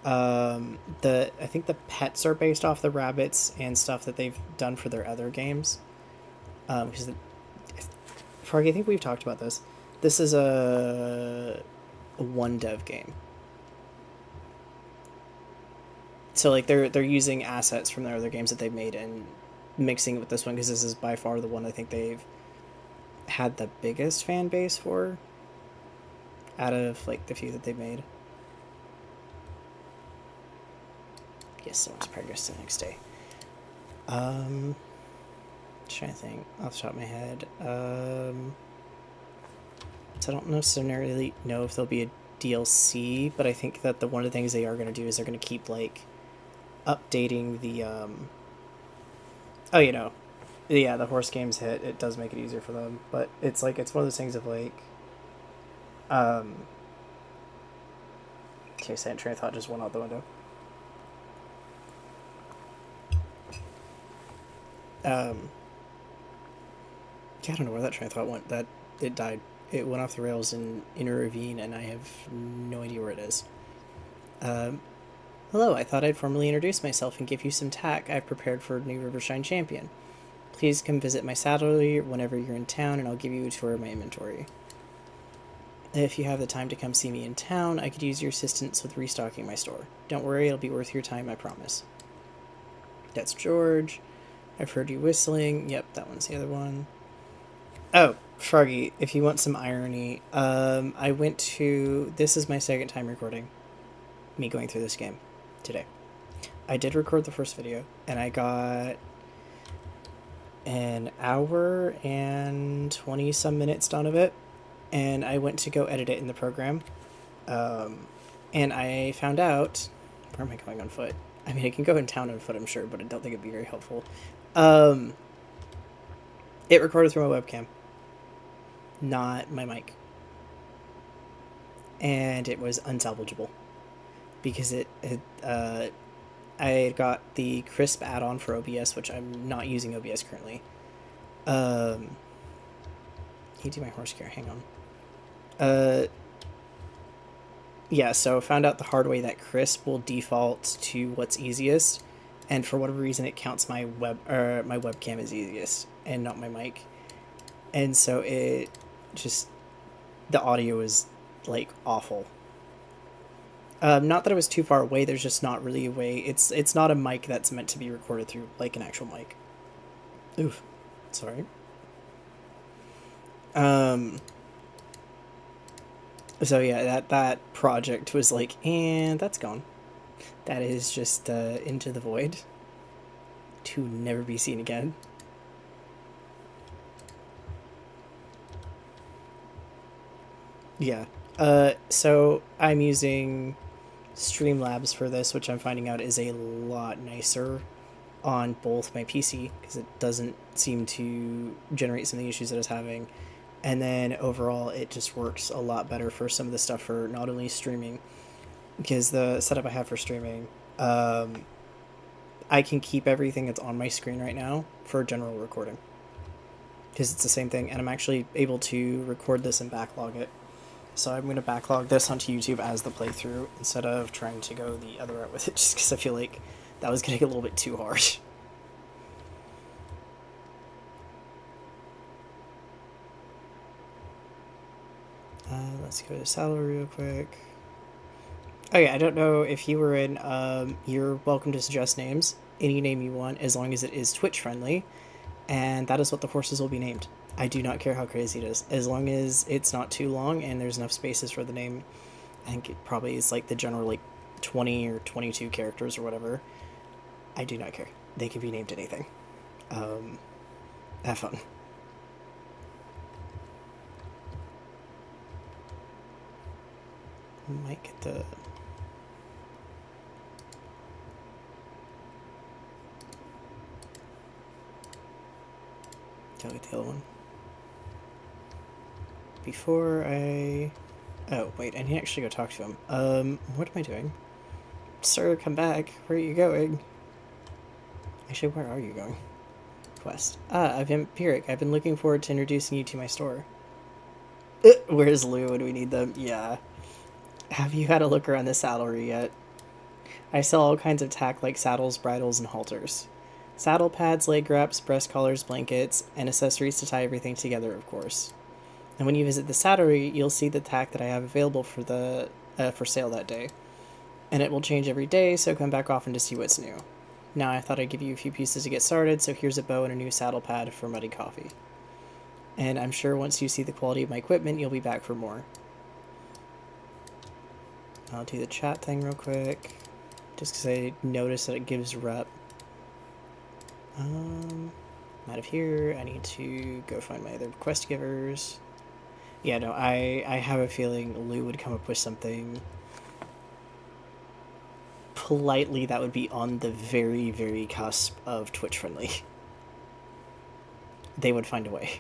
I think the pets are based off the rabbits and stuff that they've done for their other games. Because Froggy, I think we've talked about this. This is a one dev game. So like they're using assets from their other games that they've made and mixing it with this one because this is by far the one I think they've had the biggest fan base for out of like the few that they've made. Yes, so much progress the next day. Trying to think off the top of my head. So I don't necessarily know if there'll be a DLC, but I think that one of the things they are going to do is they're going to keep like updating the oh, you know, yeah, the horse games hit. It does make it easier for them, but it's like it's one of those things of like okay, saying train of thought just went out the window. Yeah, I don't know where that train of thought went. That it died. It went off the rails in a ravine, and I have no idea where it is. Hello, I thought I'd formally introduce myself and give you some tack I've prepared for new Rivershine champion. Please come visit my saddlery whenever you're in town, and I'll give you a tour of my inventory. If you have the time to come see me in town, I could use your assistance with restocking my store. Don't worry, it'll be worth your time, I promise. That's George. I've heard you whistling. Yep, that one's the other one. Oh, Froggy, if you want some irony, I went to... This is my second time recording me going through this game today. I did record the first video, and I got an hour and 20-some minutes done of it, and I went to go edit it in the program, and I found out... Where am I going on foot? I mean, I can go in town on foot, I'm sure, but I don't think it'd be very helpful. It recorded through my webcam, not my mic. And it was unsalvageable. Because I got the crisp add-on for OBS, which I'm not using OBS currently. Can you do my horse care? Hang on. Yeah, so I found out the hard way that crisp will default to what's easiest, and for whatever reason it counts my webcam as easiest and not my mic, and so it just, the audio is like awful. Not that it was too far away. There's just not really a way. It's not a mic that's meant to be recorded through like an actual mic. Oof, sorry. Um. So yeah, that project was like, and that's gone. That is just into the void, to never be seen again. Yeah. So I'm using Streamlabs for this, which I'm finding out is a lot nicer on both my PC because it doesn't seem to generate some of the issues that I was having. And then overall, it just works a lot better for some of the stuff for not only streaming, because the setup I have for streaming, um, I can keep everything that's on my screen right now for general recording because it's the same thing, and I'm actually able to record this and backlog it. So I'm going to backlog this onto YouTube as the playthrough instead of trying to go the other route with it, just because I feel like that was getting a little bit too hard. Let's go to salary real quick. Oh yeah, I don't know if you were in. You're welcome to suggest names, any name you want, as long as it is Twitch friendly, and that is what the horses will be named. I do not care how crazy it is, as long as it's not too long and there's enough spaces for the name. I think it probably is like the general like 20 or 22 characters or whatever. I do not care. They can be named anything. Um, have fun. Might get the. I'll get the other one. Before I. Oh, wait, I need to actually go talk to him. What am I doing? Sir, come back. Where are you going? Actually, where are you going? Quest. Ah, I've Empiric. I've been looking forward to introducing you to my store. Where's Lou when we need them? Yeah. Have you had a look around the saddlery yet? I sell all kinds of tack like saddles, bridles, and halters. Saddle pads, leg wraps, breast collars, blankets, and accessories to tie everything together, of course. And when you visit the saddlery, you'll see the tack that I have available for sale that day. And it will change every day, so come back often to see what's new. Now I thought I'd give you a few pieces to get started, so here's a bow and a new saddle pad for Muddy Coffee. And I'm sure once you see the quality of my equipment, you'll be back for more. I'll do the chat thing real quick, just because I noticed that it gives rep. Out of here, I need to go find my other quest givers. Yeah, no, I have a feeling Lou would come up with something politely that would be on the very, very cusp of Twitch friendly. They would find a way.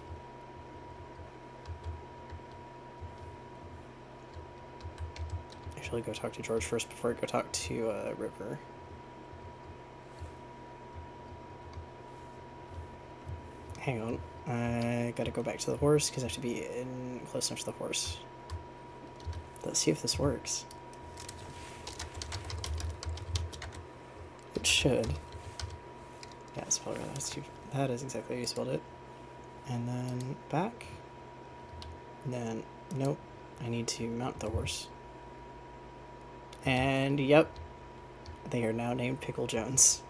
Actually, go talk to George first before I go talk to River. Hang on. I gotta go back to the horse because I have to be in close enough to the horse. Let's see if this works. It should. Yeah, it's probably that is exactly how you spelled it. And then back. And then nope. I need to mount the horse. And yep, they are now named Pickle Jones.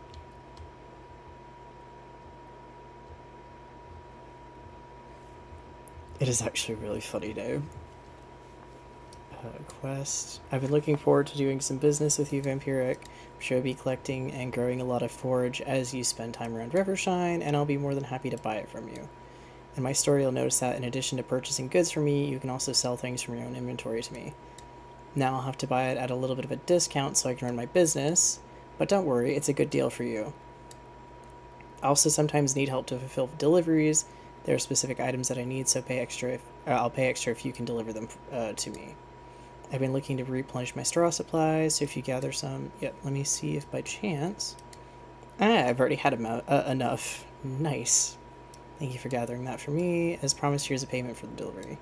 It is actually a really funny name. Quest. I've been looking forward to doing some business with you, Vampiric. I'm sure I'll be collecting and growing a lot of forage as you spend time around Rivershine, and I'll be more than happy to buy it from you. In my story, you'll notice that in addition to purchasing goods from me, you can also sell things from your own inventory to me. Now I'll have to buy it at a little bit of a discount so I can run my business, but don't worry, it's a good deal for you. I also sometimes need help to fulfill deliveries. There are specific items that I need, so I'll pay extra if you can deliver them to me. I've been looking to replenish my straw supplies, so if you gather some... Yep, let me see if by chance... I've already had enough. Nice. Thank you for gathering that for me. As promised, here's a payment for the delivery.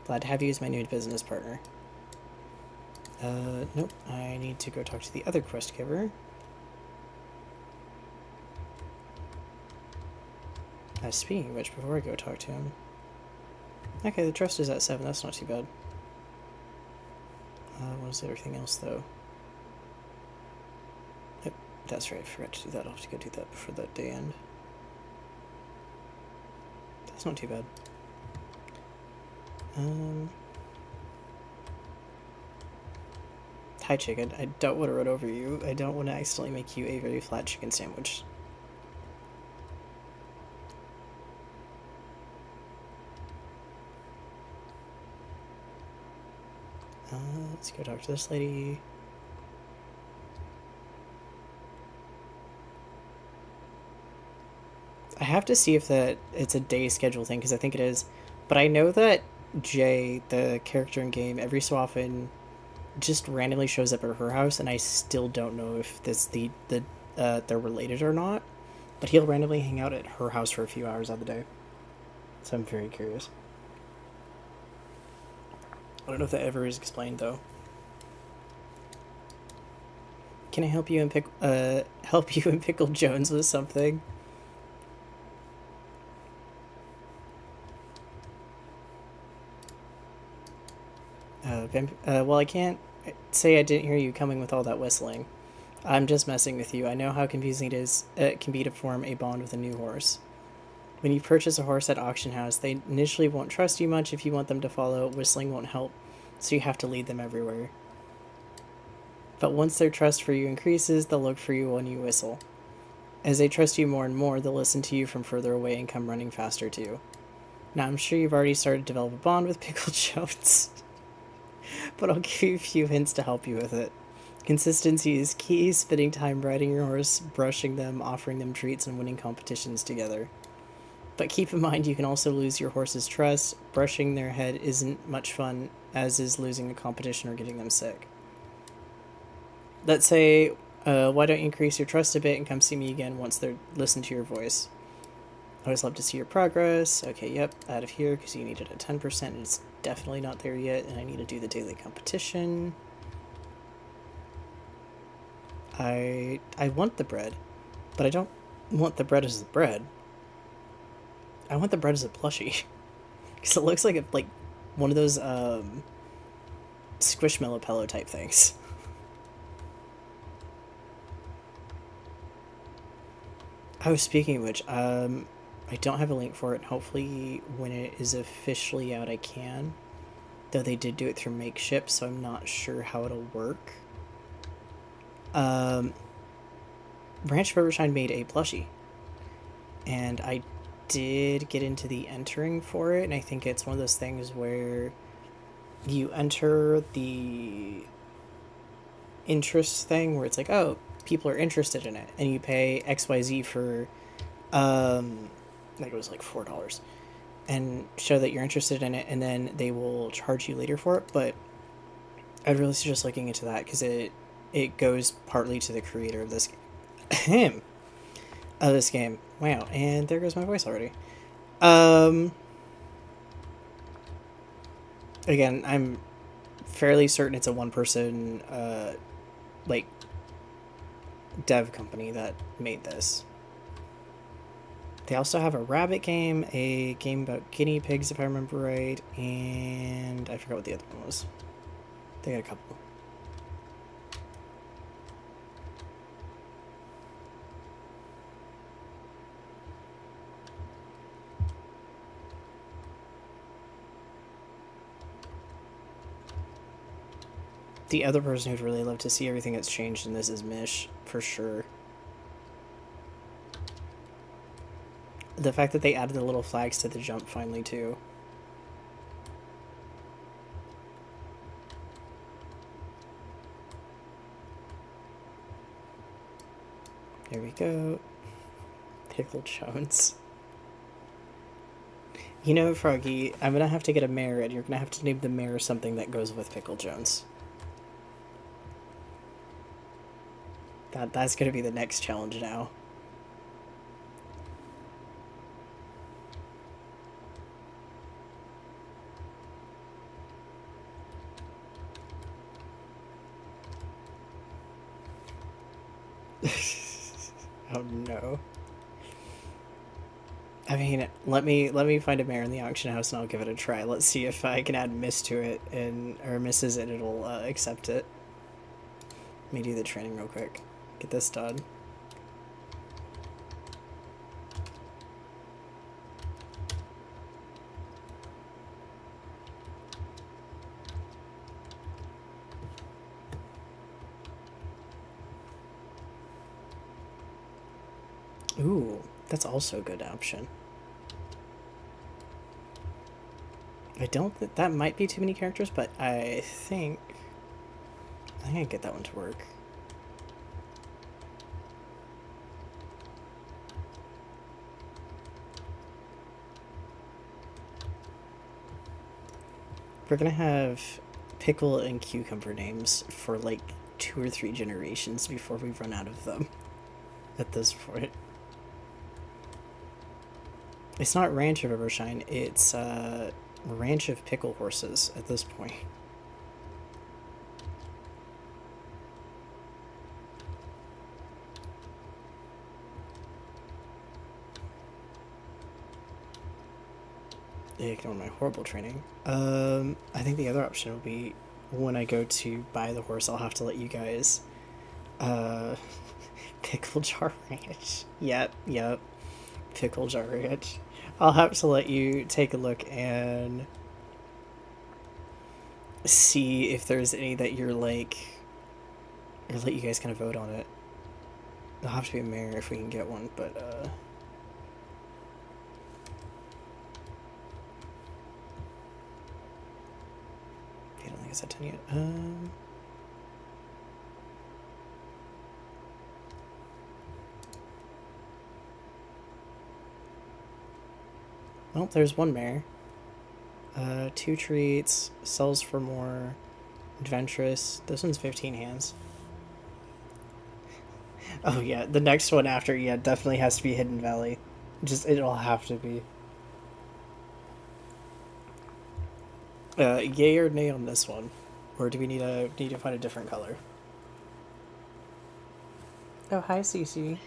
Glad to have you as my new business partner. Nope. I need to go talk to the other quest giver. Speaking of which, before I go talk to him... Okay, the trust is at 7, that's not too bad. What was everything else, though? Yep, that's right, I forgot to do that. I'll have to go do that before that day end. That's not too bad. Hi, chicken. I don't want to run over you. I don't want to accidentally make you a very flat chicken sandwich. Let's go talk to this lady. I have to see if it's a day schedule thing, because I think it is. But I know that Jay, the character in game, every so often just randomly shows up at her house, and I still don't know if this they're related or not. But he'll randomly hang out at her house for a few hours of the day. So I'm very curious. I don't know if that ever is explained though. Can I help you in Pickle Jones with something? Well, I can't say I didn't hear you coming with all that whistling. I'm just messing with you. I know how confusing it can be to form a bond with a new horse. When you purchase a horse at auction house, they initially won't trust you much if you want them to follow. Whistling won't help, so you have to lead them everywhere. But once their trust for you increases, they'll look for you when you whistle. As they trust you more and more, they'll listen to you from further away and come running faster too. Now, I'm sure you've already started to develop a bond with Pickle Jones, but I'll give you a few hints to help you with it. Consistency is key, spending time riding your horse, brushing them, offering them treats, and winning competitions together. But keep in mind you can also lose your horse's trust. Brushing their head isn't much fun, as is losing a competition or getting them sick. Let's say, why don't you increase your trust a bit and come see me again once they listen to your voice? I always love to see your progress. Okay, yep, out of here because you need it at 10%. And it's definitely not there yet, and I need to do the daily competition. I want the bread, but I don't want the bread as the bread. I want the bread as a plushie because it looks like one of those Squishmallow pillow type things. Oh, speaking of which, I don't have a link for it. Hopefully, when it is officially out, I can. Though they did do it through Makeshift, so I'm not sure how it'll work. Branch Rivershine made a plushie, and I did get into the entering for it, and I think it's one of those things where you enter the interest thing where it's like, oh, people are interested in it, and you pay XYZ for, I think it was like $4, and show that you're interested in it, and then they will charge you later for it. But I'd really suggest looking into that because it goes partly to the creator of this game. Of this game. Wow, and there goes my voice already. Again, I'm fairly certain it's a one-person, like, dev company that made this. They also have a rabbit game, a game about guinea pigs, if I remember right, and I forgot what the other one was. They got a couple. The other person who'd really love to see everything that's changed in this is Mish, for sure. The fact that they added the little flags to the jump finally, too. There we go. Pickle Jones. You know, Froggy, I'm gonna have to get a mare, and you're gonna have to name the mare something that goes with Pickle Jones. That's gonna be the next challenge now. Oh no. I mean, let me find a mare in the auction house and I'll give it a try. Let's see if I can add miss to it and or misses and it'll accept it. Let me do the training real quick. Get this done. Ooh, that's also a good option. I don't think that might be too many characters, but I think I can get that one to work. We're gonna have Pickle and Cucumber names for like 2 or 3 generations before we run out of them at this point. It's not Ranch of Rivershine, it's Ranch of Pickle horses at this point. Ignore my horrible training. I think the other option will be when I go to buy the horse, I'll have to let you guys. Uh, Pickle Jar Ranch. Yep. Pickle Jar Ranch. I'll have to let you take a look and see if there's any that you're like, or let you guys kind of vote on it. There'll have to be a mayor if we can get one, but I don't think it's at 10 yet. Well, there's one mare. 2 treats, sells for more, adventurous. This one's 15 hands. Oh yeah, the next one after, yeah, definitely has to be Hidden Valley. Just, it'll have to be. Yay or nay on this one? Or do we need to find a different color? Oh, hi, Cece.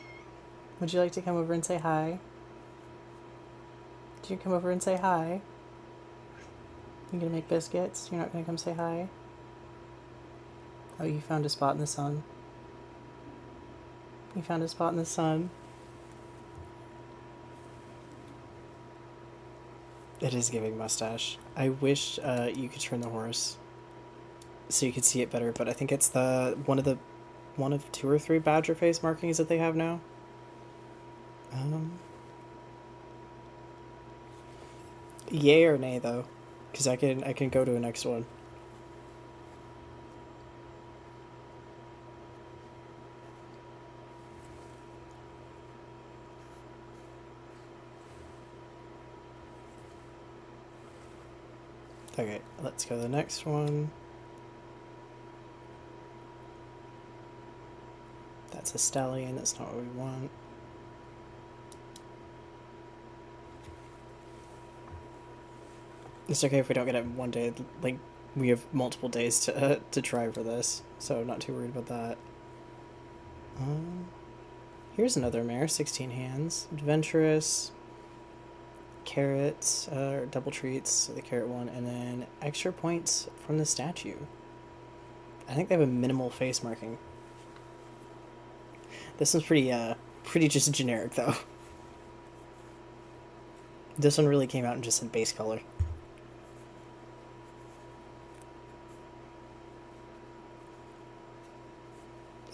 Would you like to come over and say hi? Did you come over and say hi? You gonna make biscuits? You're not gonna come say hi? Oh, you found a spot in the sun. You found a spot in the sun. It is giving mustache. I wish you could turn the horse so you could see it better, but I think it's the one of 2 or 3 badger face markings that they have now. Yay or nay though, because I can go to a next one. Okay, let's go to the next one. That's a stallion, that's not what we want. It's okay if we don't get it in one day, like, we have multiple days to try for this, so not too worried about that. Here's another mare, 16 hands, adventurous, carrots, double treats, so the carrot one, and then extra points from the statue. I think they have a minimal face marking. This one's pretty just generic though. This one really came out and just said base color.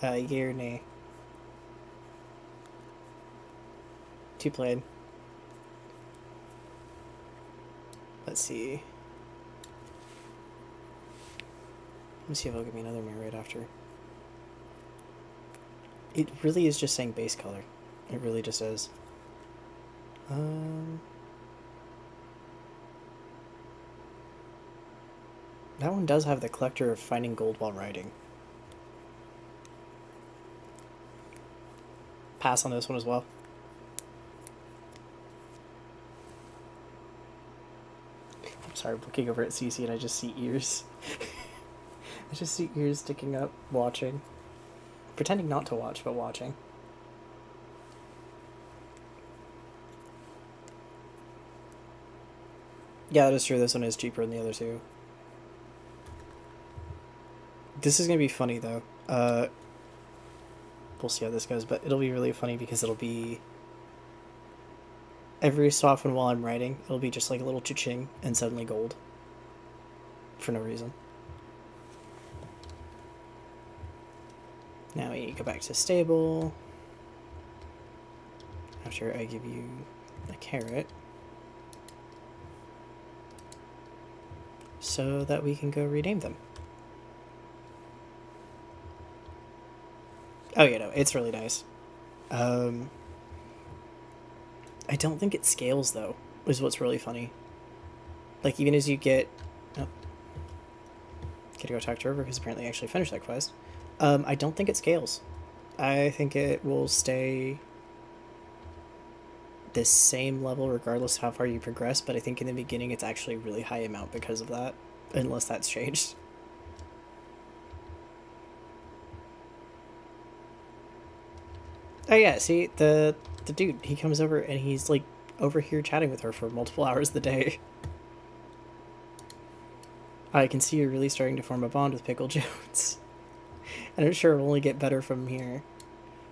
Yay or nay? 2 played. Let's see. Let me see if it'll give me another mirror right after. It really is just saying base color. It really just is. That one does have the collector of finding gold while riding. Pass on this one as well. I'm sorry, I'm looking over at Cece and I just see ears. I just see ears sticking up, watching. Pretending not to watch, but watching. Yeah, that is true. This one is cheaper than the other two. This is gonna be funny though. We'll see how this goes, but it'll be really funny because it'll be every so often while I'm writing, it'll be just like a little cha-ching and suddenly gold for no reason. Now we go back to stable. After I give you a carrot. So that we can go rename them. Oh, yeah, no, it's really nice. I don't think it scales, though, is what's really funny. Like, even as you get... Oh. Gotta go talk to River, because apparently I actually finished that quest. I don't think it scales. I think it will stay the same level regardless of how far you progress, but I think in the beginning it's actually a really high amount because of that, unless that's changed. Oh yeah, see, the dude, he comes over and he's like over here chatting with her for multiple hours of the day. I can see you're really starting to form a bond with Pickle Jones. And I'm sure it'll only get better from here.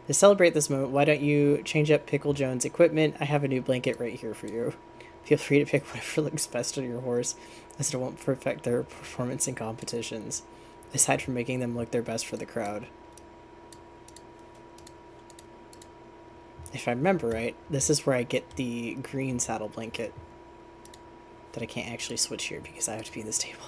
To celebrate this moment, why don't you change up Pickle Jones' equipment? I have a new blanket right here for you. Feel free to pick whatever looks best on your horse, as it won't affect their performance in competitions, aside from making them look their best for the crowd. If I remember right, this is where I get the green saddle blanket that I can't actually switch here because I have to be in this table.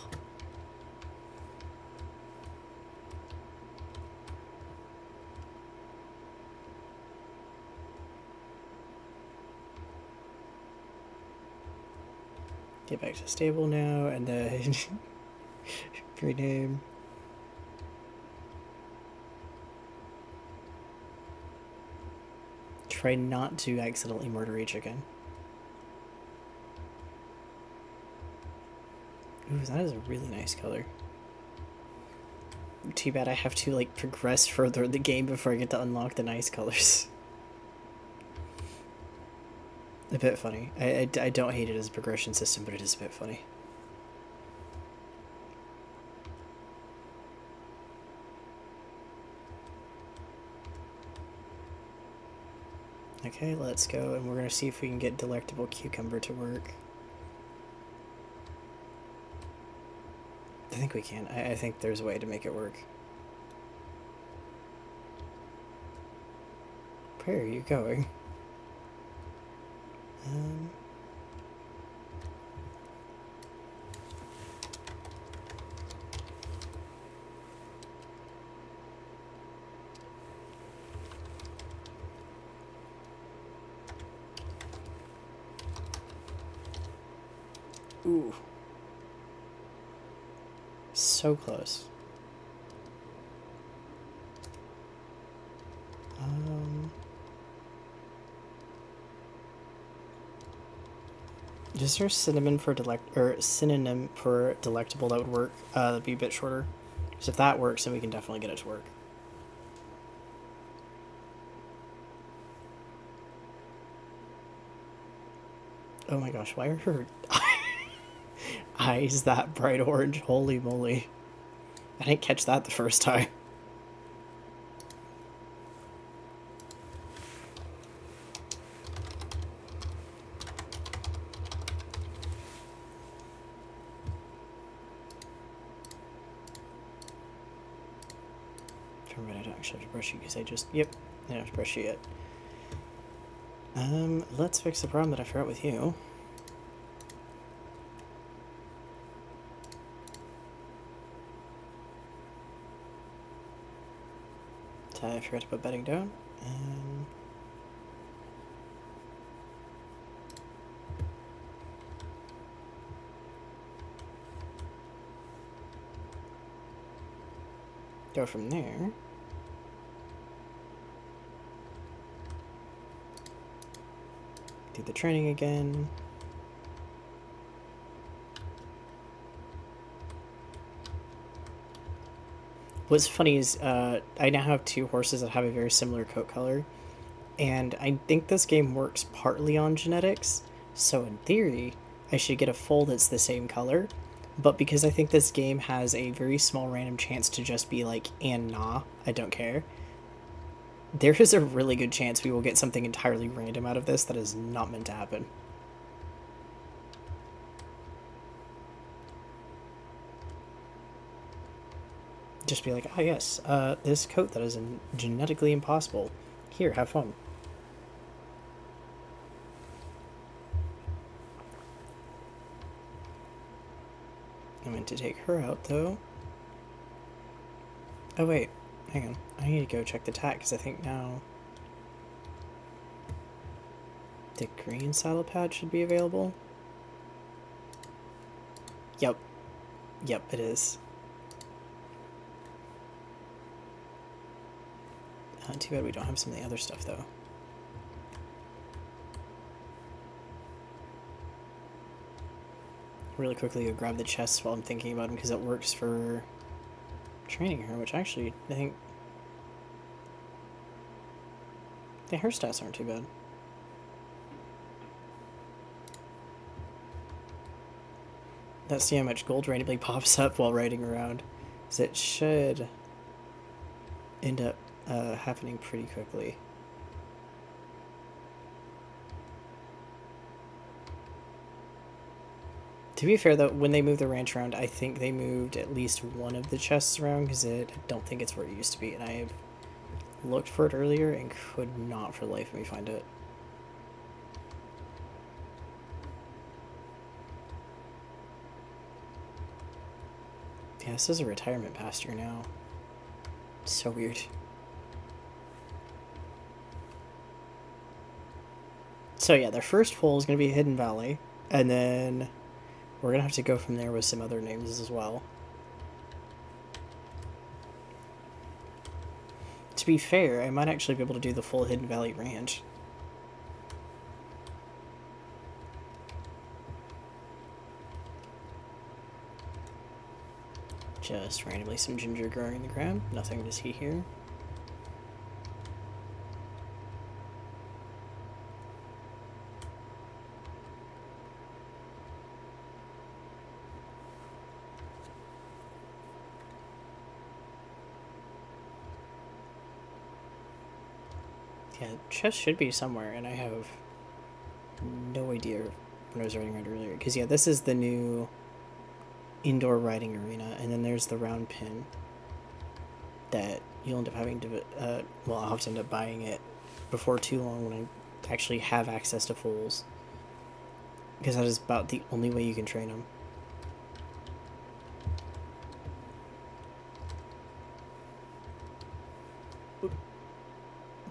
Get back to stable now, and then rename. Try not to accidentally murder a chicken. Ooh, that is a really nice color. Too bad I have to like progress further in the game before I get to unlock the nice colors. A bit funny. I don't hate it as a progression system, but it is a bit funny. Okay, let's go, and we're going to see if we can get Delectable Cucumber to work. I think we can. I think there's a way to make it work. Where are you going? Ooh. So close. Is there a synonym for delectable that would work? That'd be a bit shorter. Because if that works, then we can definitely get it to work. Oh my gosh, why are her eyes that bright orange? Holy moly. I didn't catch that the first time. I don't actually have to brush you because I just, yep, I don't have to brush you yet. Let's fix the problem that I forgot with you. So I forgot to put bedding down. Go from there. Do the training again. What's funny is I now have two horses that have a very similar coat color, and I think this game works partly on genetics, so in theory I should get a foal that's the same color. But because I think this game has a very small random chance to just be like, and nah, I don't care, there is a really good chance we will get something entirely random out of this that is not meant to happen. Just be like, oh yes, this coat that is genetically impossible. Here, have fun. I meant to take her out, though. Oh, wait. Hang on. I need to go check the tack, because I think now the green saddle pad should be available. Yep. Yep, it is. Too bad we don't have some of the other stuff, though. Really quickly go grab the chests while I'm thinking about them, because it works for training her, which actually, I think... the her stats aren't too bad. Let's see how much gold randomly pops up while riding around, because it should end up happening pretty quickly. To be fair, though, when they moved the ranch around, I think they moved at least one of the chests around, because I don't think it's where it used to be, and I have looked for it earlier and could not for the life of me find it. Yeah, this is a retirement pasture now. It's so weird. So yeah, their first foal is going to be Hidden Valley, and then we're going to have to go from there with some other names as well. To be fair, I might actually be able to do the full Hidden Valley Ranch. Just randomly some ginger growing in the ground. Nothing to see here. Yeah, chest should be somewhere, and I have no idea when I was riding around earlier. Because, yeah, this is the new indoor riding arena, and then there's the round pin that you'll end up having to, well, I'll have to end up buying it before too long when I actually have access to foals. Because that is about the only way you can train them.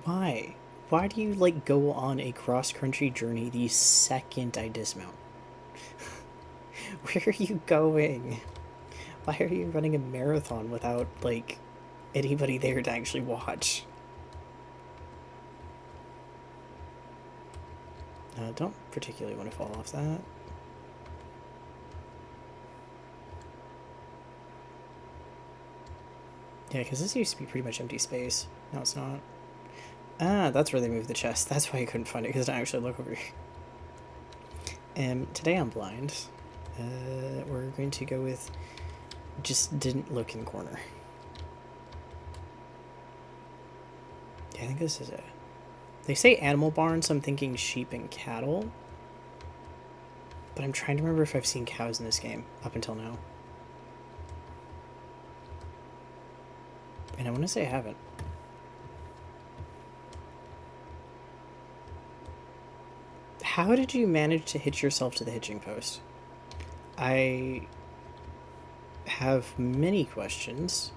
Why? Why do you, like, go on a cross-country journey the second I dismount? Where are you going? Why are you running a marathon without, like, anybody there to actually watch? Don't particularly want to fall off that. Yeah, because this used to be pretty much empty space. No, it's not. Ah, that's where they moved the chest. That's why I couldn't find it, because I didn't actually look over here. Today I'm blind. We're going to go with just didn't look in corner. Yeah, I think this is it. They say animal barn, so I'm thinking sheep and cattle. But I'm trying to remember if I've seen cows in this game up until now. And I want to say I haven't. How did you manage to hitch yourself to the hitching post? I have many questions.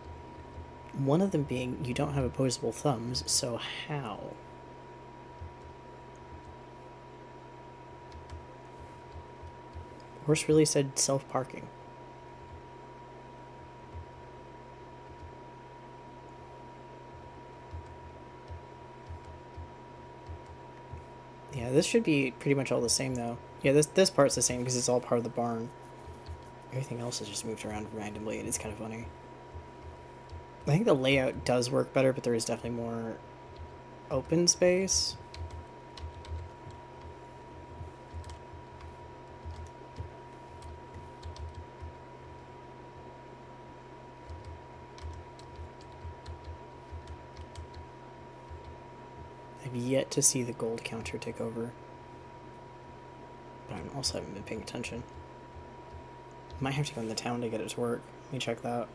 One of them being, you don't have opposable thumbs, so how? Horse really said self-parking. Yeah, this should be pretty much all the same, though. Yeah, this part's the same because it's all part of the barn. Everything else is just moved around randomly, and it's kind of funny. I think the layout does work better, but there is definitely more open space. have yet to see the gold counter tick over. But I also haven't been paying attention. Might have to go in the town to get it to work. Let me check that.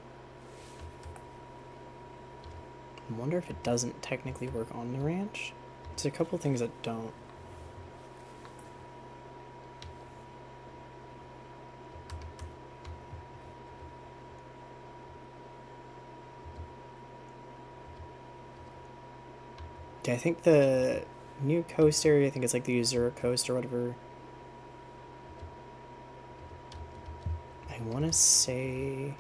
I wonder if it doesn't technically work on the ranch. There's a couple things that don't. Yeah, I think the new coast area, I think it's like the Uzura coast or whatever. I want to say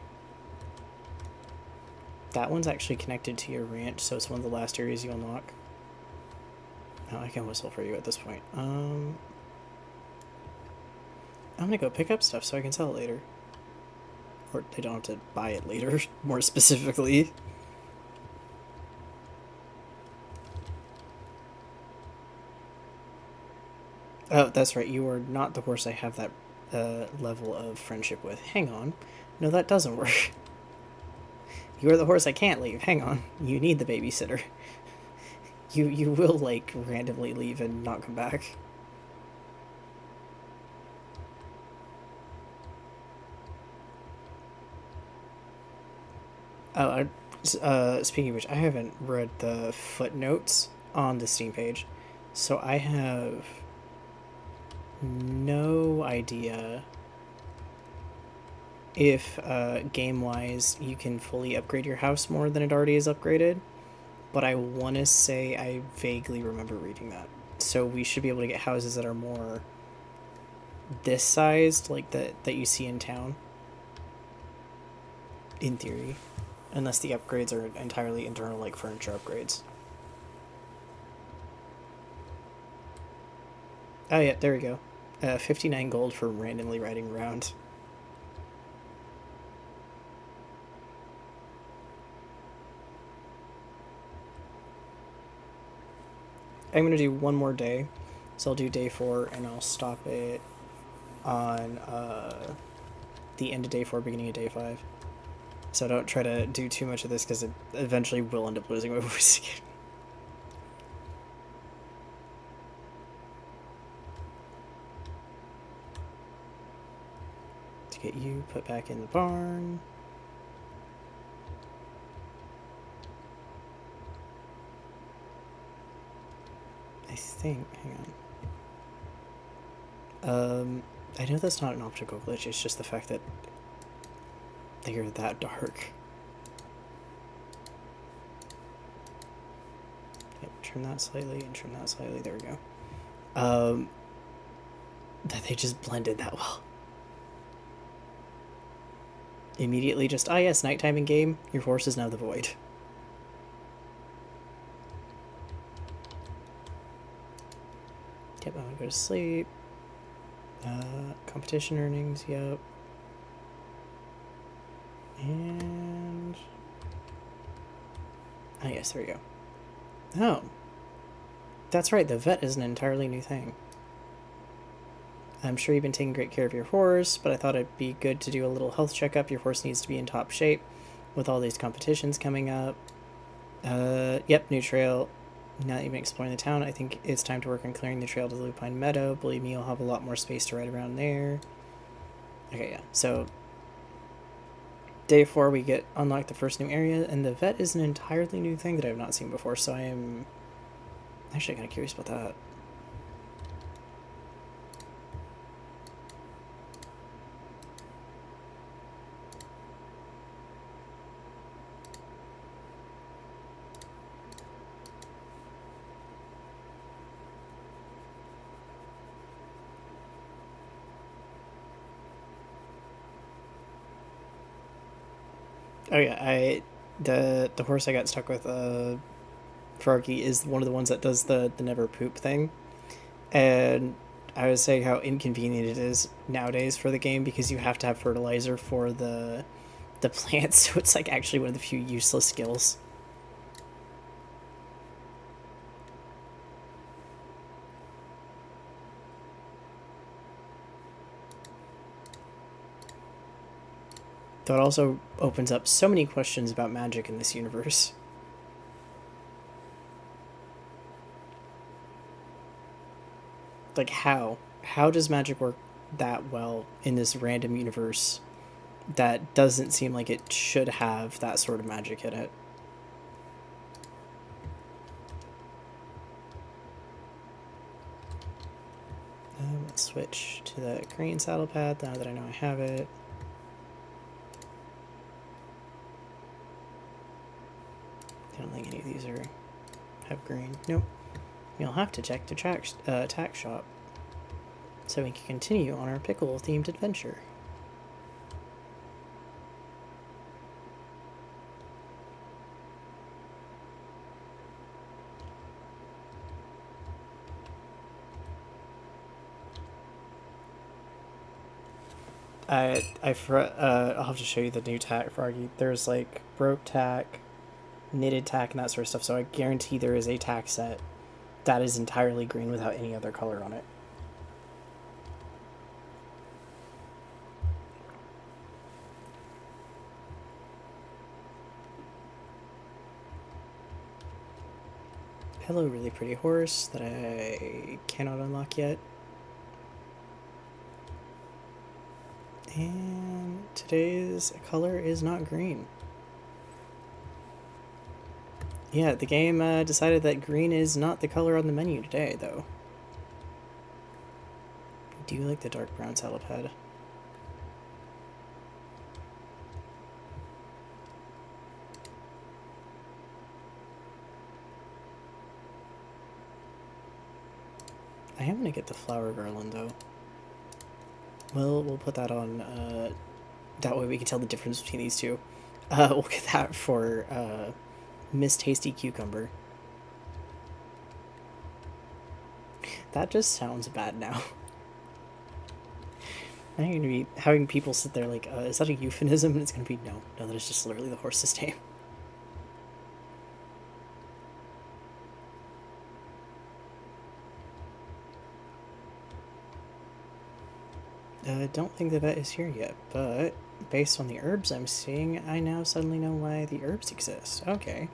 that one's actually connected to your ranch, so it's one of the last areas you unlock. Oh, I can whistle for you at this point. I'm gonna go pick up stuff so I can sell it later. Or I don't have to buy it later, more specifically. Oh, that's right, you are not the horse I have that level of friendship with. Hang on. No, that doesn't work. You are the horse I can't leave. Hang on. You need the babysitter. You will, like, randomly leave and not come back. Oh, speaking of which, I haven't read the footnotes on the Steam page, so I have no idea if game-wise you can fully upgrade your house more than it already is upgraded, but I want to say I vaguely remember reading that. So we should be able to get houses that are more this sized, like that you see in town, in theory, unless the upgrades are entirely internal, like furniture upgrades. Oh yeah, there we go. 59 gold for randomly riding around. I'm gonna do one more day, so I'll do day 4 and I'll stop it on the end of day 4, beginning of day 5. So don't try to do too much of this because it eventually will end up losing my voice again. To get you put back in the barn. I think, hang on. I know that's not an optical glitch, it's just the fact that they are that dark. Yep, trim that slightly and trim that slightly, there we go. That they just blended that well. Immediately just, ah yes, nighttime in game, your horse is now the void. Yep, I'm gonna go to sleep. Competition earnings, yep. And... oh yes, there we go. Oh. That's right, the vet is an entirely new thing. I'm sure you've been taking great care of your horse, but I thought it'd be good to do a little health checkup. Your horse needs to be in top shape with all these competitions coming up. Yep, new trail. Now that you've been exploring the town, I think it's time to work on clearing the trail to the Lupine Meadow. Believe me, you'll have a lot more space to ride around there. Okay, yeah, so day 4 we get unlocked the first new area, and the vet is an entirely new thing that I've not seen before, so I am actually kind of curious about that. Oh yeah, the horse I got stuck with, Froggy, is one of the ones that does the never poop thing, and I was saying how inconvenient it is nowadays for the game because you have to have fertilizer for the plants, so it's like actually one of the few useless skills. Though it also opens up so many questions about magic in this universe. Like, how? How does magic work that well in this random universe that doesn't seem like it should have that sort of magic in it? Let's switch to the green saddle pad now that I know I have it. I don't think any of these have green. Nope. You'll have to check the tack shop so we can continue on our pickle-themed adventure. I'll have to show you the new tack for Argy. There's like broke tack, knitted tack, and that sort of stuff. So I guarantee there is a tack set that is entirely green without any other color on it. Hello, really pretty horse that I cannot unlock yet. And today's color is not green. Yeah, the game decided that green is not the color on the menu today, though. Do you like the dark brown saddle pad? I am gonna get the flower garland, though. Well, we'll put that on, that way we can tell the difference between these two. We'll get that for, Miss Tasty Cucumber. That just sounds bad now. I'm gonna be having people sit there like, is that a euphemism? And it's gonna be, no, that is just literally the horse's name. I don't think the vet is here yet, but based on the herbs I'm seeing, I now suddenly know why the herbs exist. Okay.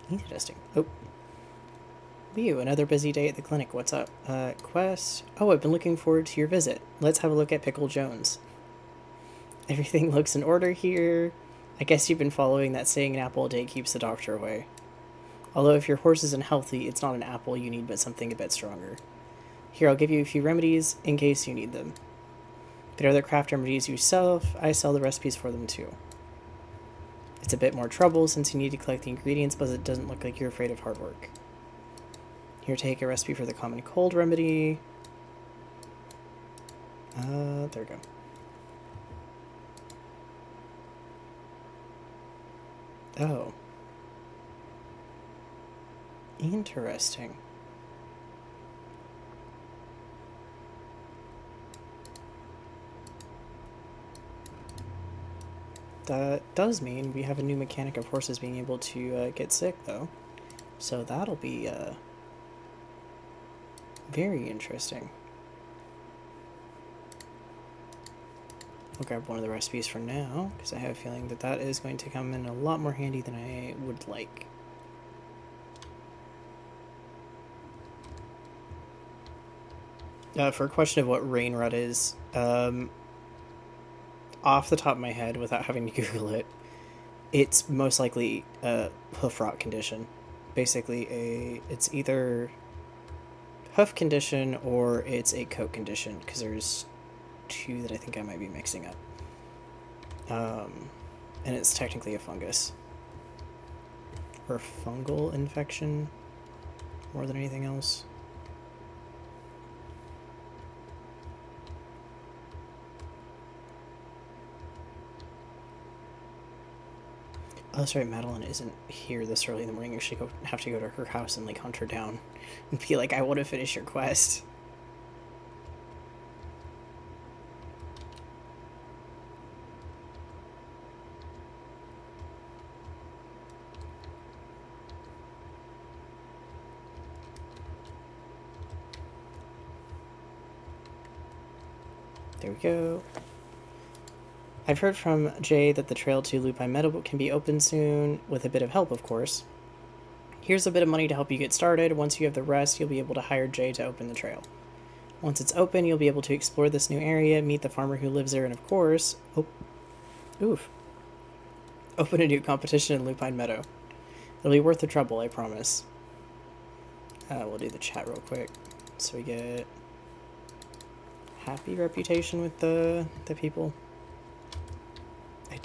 Interesting. Oh. You, another busy day at the clinic. What's up? Quest. Oh, I've been looking forward to your visit. Let's have a look at Pickle Jones. Everything looks in order here. I guess you've been following that saying an apple a day keeps the doctor away. Although if your horse isn't healthy, it's not an apple you need, but something a bit stronger. Here, I'll give you a few remedies in case you need them. If there are other craft remedies you sell, I sell the recipes for them too. It's a bit more trouble since you need to collect the ingredients, but it doesn't look like you're afraid of hard work. Here, take a recipe for the common cold remedy. There we go. Oh. Interesting. That does mean we have a new mechanic of horses being able to get sick, though. So that'll be very interesting. I'll grab one of the recipes for now, because I have a feeling that that is going to come in a lot more handy than I would like. For a question of what rain rut is, off the top of my head, without having to Google it, it's most likely a hoof rot condition. Basically, it's either hoof condition or it's a coat condition, because there's two that I think I might be mixing up. And it's technically a fungus. Or fungal infection, more than anything else. Oh, that's right, Madeline isn't here this early in the morning. I should have to go to her house and, like, hunt her down. And be like, I want to finish your quest. There we go. I've heard from Jay that the trail to Lupine Meadow can be open soon, with a bit of help, of course. Here's a bit of money to help you get started. Once you have the rest, you'll be able to hire Jay to open the trail. Once it's open, you'll be able to explore this new area, meet the farmer who lives there, and of course, oof, open a new competition in Lupine Meadow. It'll be worth the trouble, I promise. We'll do the chat real quick, so we get happy reputation with the people. I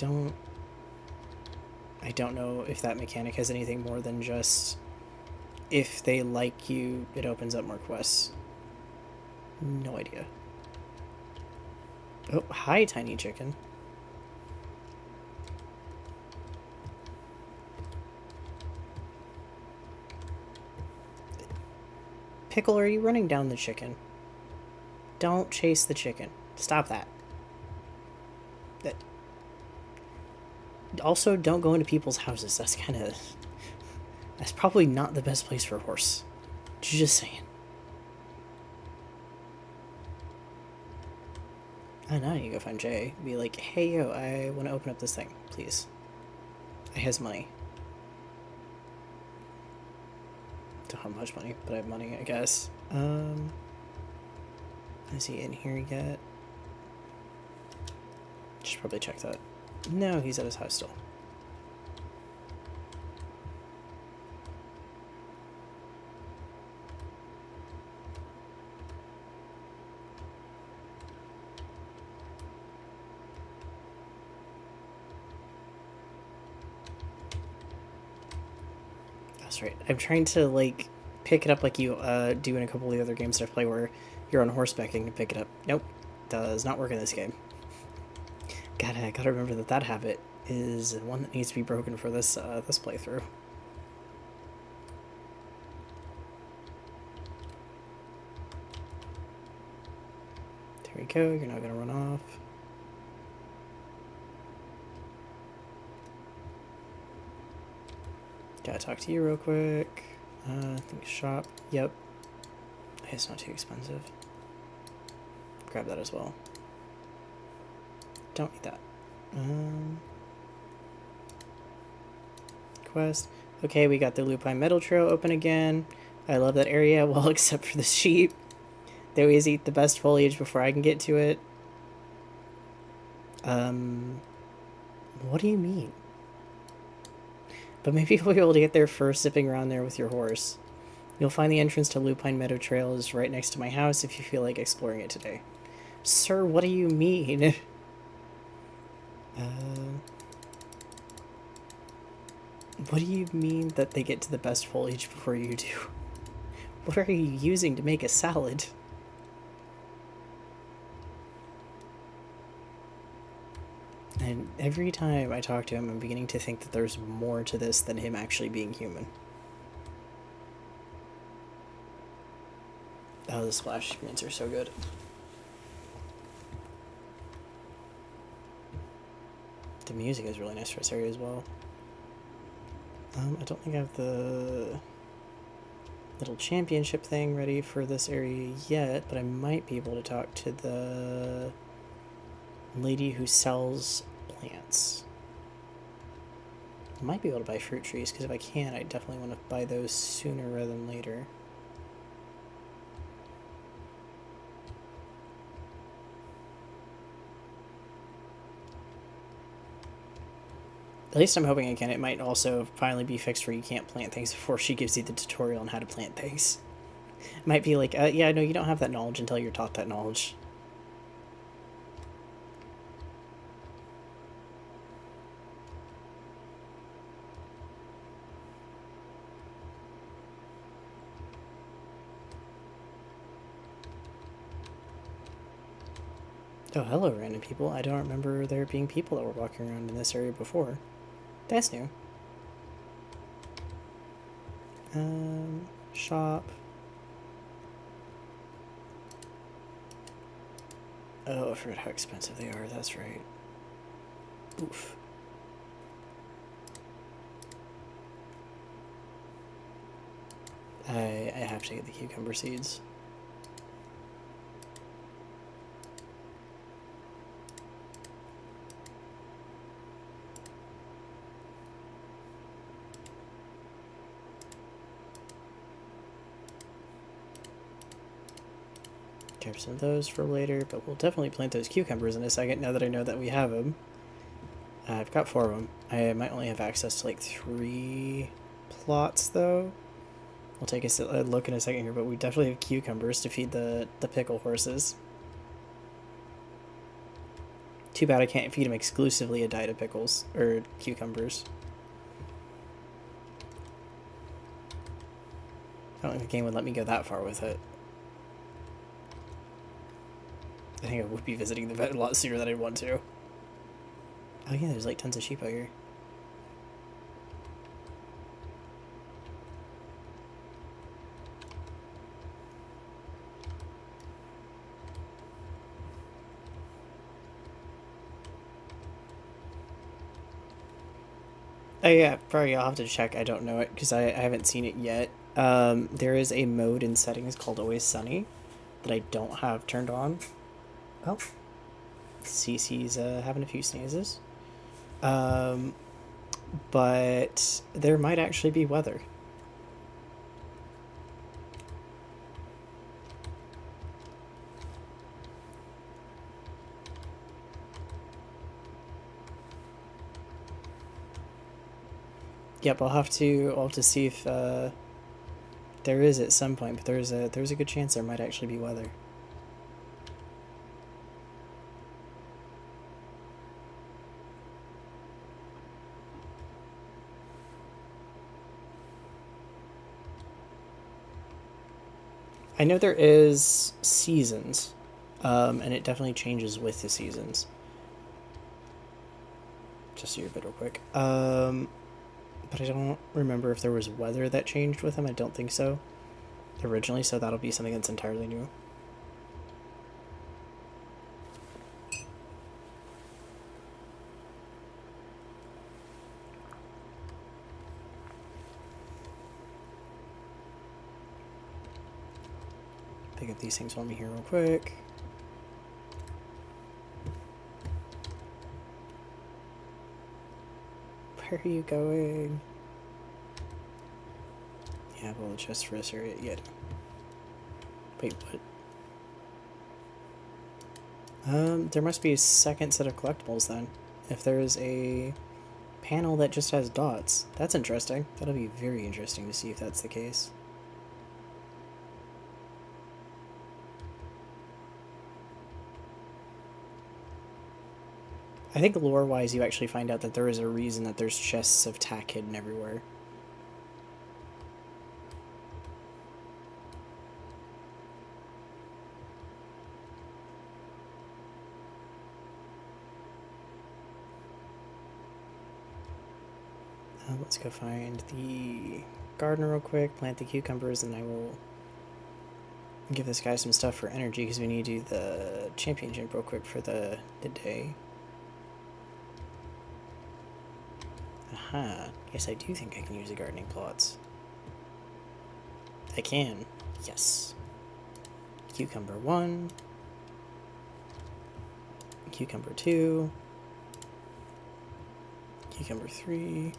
don't know if that mechanic has anything more than just if they like you, it opens up more quests. No idea. Oh, hi, tiny chicken. Pickle, are you running down the chicken? Don't chase the chicken. Stop that. Also, don't go into people's houses. That's probably not the best place for a horse. Just saying. I know, you go find Jay. Be like, hey, yo, I want to open up this thing, please. I has money. Don't have much money, but I have money, I guess. Is he in here yet? Should probably check that. No, he's at his house still. That's right. I'm trying to, like, pick it up like you do in a couple of the other games that I play where you're on horseback and you can pick it up. Nope. Does not work in this game. Gotta remember that habit is one that needs to be broken for this this playthrough. There we go. You're not gonna run off. Gotta talk to you real quick. I think shop. Yep. It's not too expensive. Grab that as well. Don't need that. Quest. Okay, we got the Lupine Meadow Trail open again. I love that area, well, except for the sheep. They always eat the best foliage before I can get to it. What do you mean? But maybe you'll be able to get there first, zipping around there with your horse. You'll find the entrance to Lupine Meadow Trail is right next to my house if you feel like exploring it today. Sir, what do you mean? What do you mean that they get to the best foliage before you do? What are you using to make a salad? And every time I talk to him, I'm beginning to think that there's more to this than him actually being human. Oh, the splash screens are so good. The music is really nice for this area as well. I don't think I have the little championship thing ready for this area yet, but I might be able to talk to the lady who sells plants. I might be able to buy fruit trees, because if I can, I definitely want to buy those sooner rather than later. At least I'm hoping I can. It might also finally be fixed where you can't plant things before she gives you the tutorial on how to plant things. It might be like, yeah, no, you don't have that knowledge until you're taught that knowledge. Oh, hello, random people. I don't remember there being people that were walking around in this area before. That's new. Shop. Oh, I forgot how expensive they are. That's right. Oof. I have to get the cucumber seeds. Grab some of those for later, but we'll definitely plant those cucumbers in a second now that I know that we have them. I've got 4 of them. I might only have access to like 3 plots though. We'll take a look in a second here, but we definitely have cucumbers to feed the pickle horses. Too bad I can't feed them exclusively a diet of pickles, or cucumbers. I don't think the game would let me go that far with it. I think I would be visiting the vet a lot sooner than I'd want to. Oh yeah, there's like tons of sheep out here. Oh yeah, probably I'll have to check. I don't know it because I haven't seen it yet. There is a mode in settings called Always Sunny that I don't have turned on. Oh, Cece's having a few sneezes. But there might actually be weather. Yep, I'll have to see if there is at some point, but there's a good chance there might actually be weather. I know there is seasons, and it definitely changes with the seasons. Just so you're a bit real quick. But I don't remember if there was weather that changed with them. I don't think so originally, so that'll be something that's entirely new. Pick up these things for me here real quick. Where are you going? Yeah, well, the chest for this area yet. Wait, what? There must be a second set of collectibles then. If there is a panel that just has dots. That's interesting. That'll be very interesting to see if that's the case. I think lore-wise you actually find out that there is a reason that there's chests of tack hidden everywhere. Let's go find the garden real quick, plant the cucumbers, and I will give this guy some stuff for energy because we need to do the championship real quick for the day. Aha, yes I do think I can use the gardening plots. I can, yes. Cucumber 1, cucumber 2, cucumber 3,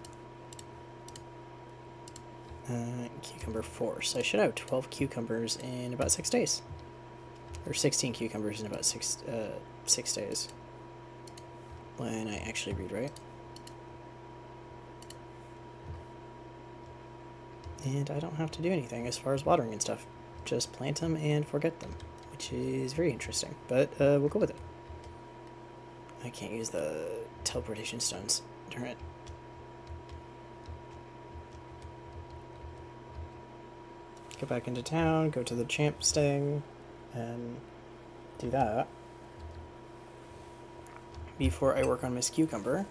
cucumber 4. So I should have 12 cucumbers in about 6 days. Or 16 cucumbers in about 6 days. When I actually read right. And I don't have to do anything as far as watering and stuff. Just plant them and forget them, which is very interesting. But we'll go with it. I can't use the teleportation stones. Darn it. Go back into town, go to the champ sting, and do that before I work on Miss Cucumber.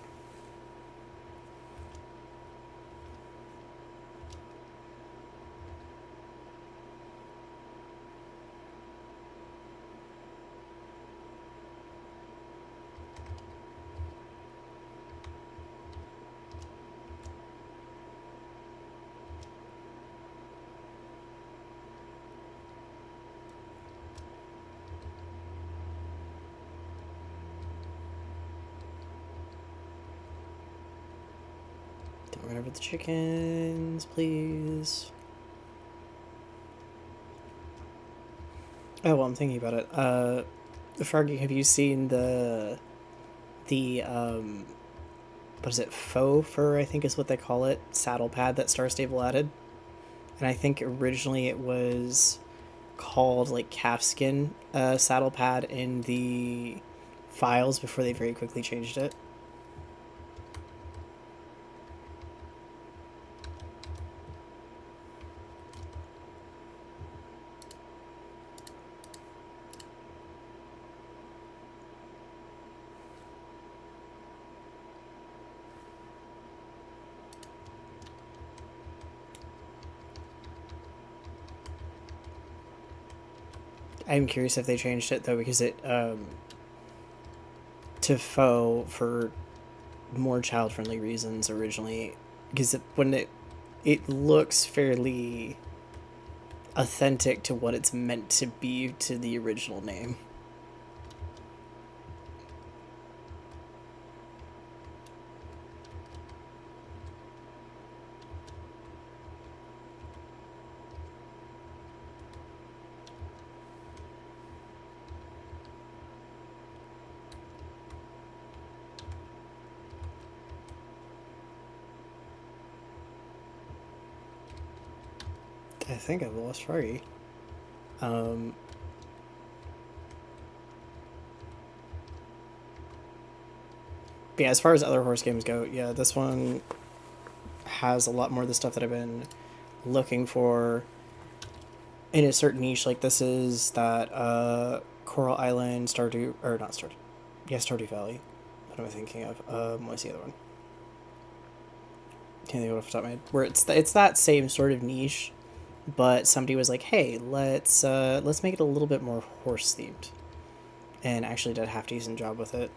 Don't run over the chickens, please. Oh, well, I'm thinking about it. Froggy, have you seen the what is it, faux fur, I think is what they call it, saddle pad that Star Stable added? And I think originally it was called like calfskin saddle pad in the files before they very quickly changed it. I'm curious if they changed it though, because it to faux for more child friendly reasons originally, because it looks fairly authentic to what it's meant to be to the original name. I think I've lost Froggy. Um, but yeah, as far as other horse games go, yeah, this one has a lot more of the stuff that I've been looking for in a certain niche. Like this is that Coral Island, Stardew, or not Stardew, yeah, Stardew Valley. What am I thinking of? What's the other one? Can't think of it off the top of my head. Where it's that same sort of niche, but somebody was like, "Hey, let's make it a little bit more horse themed," and actually did a half decent job with it.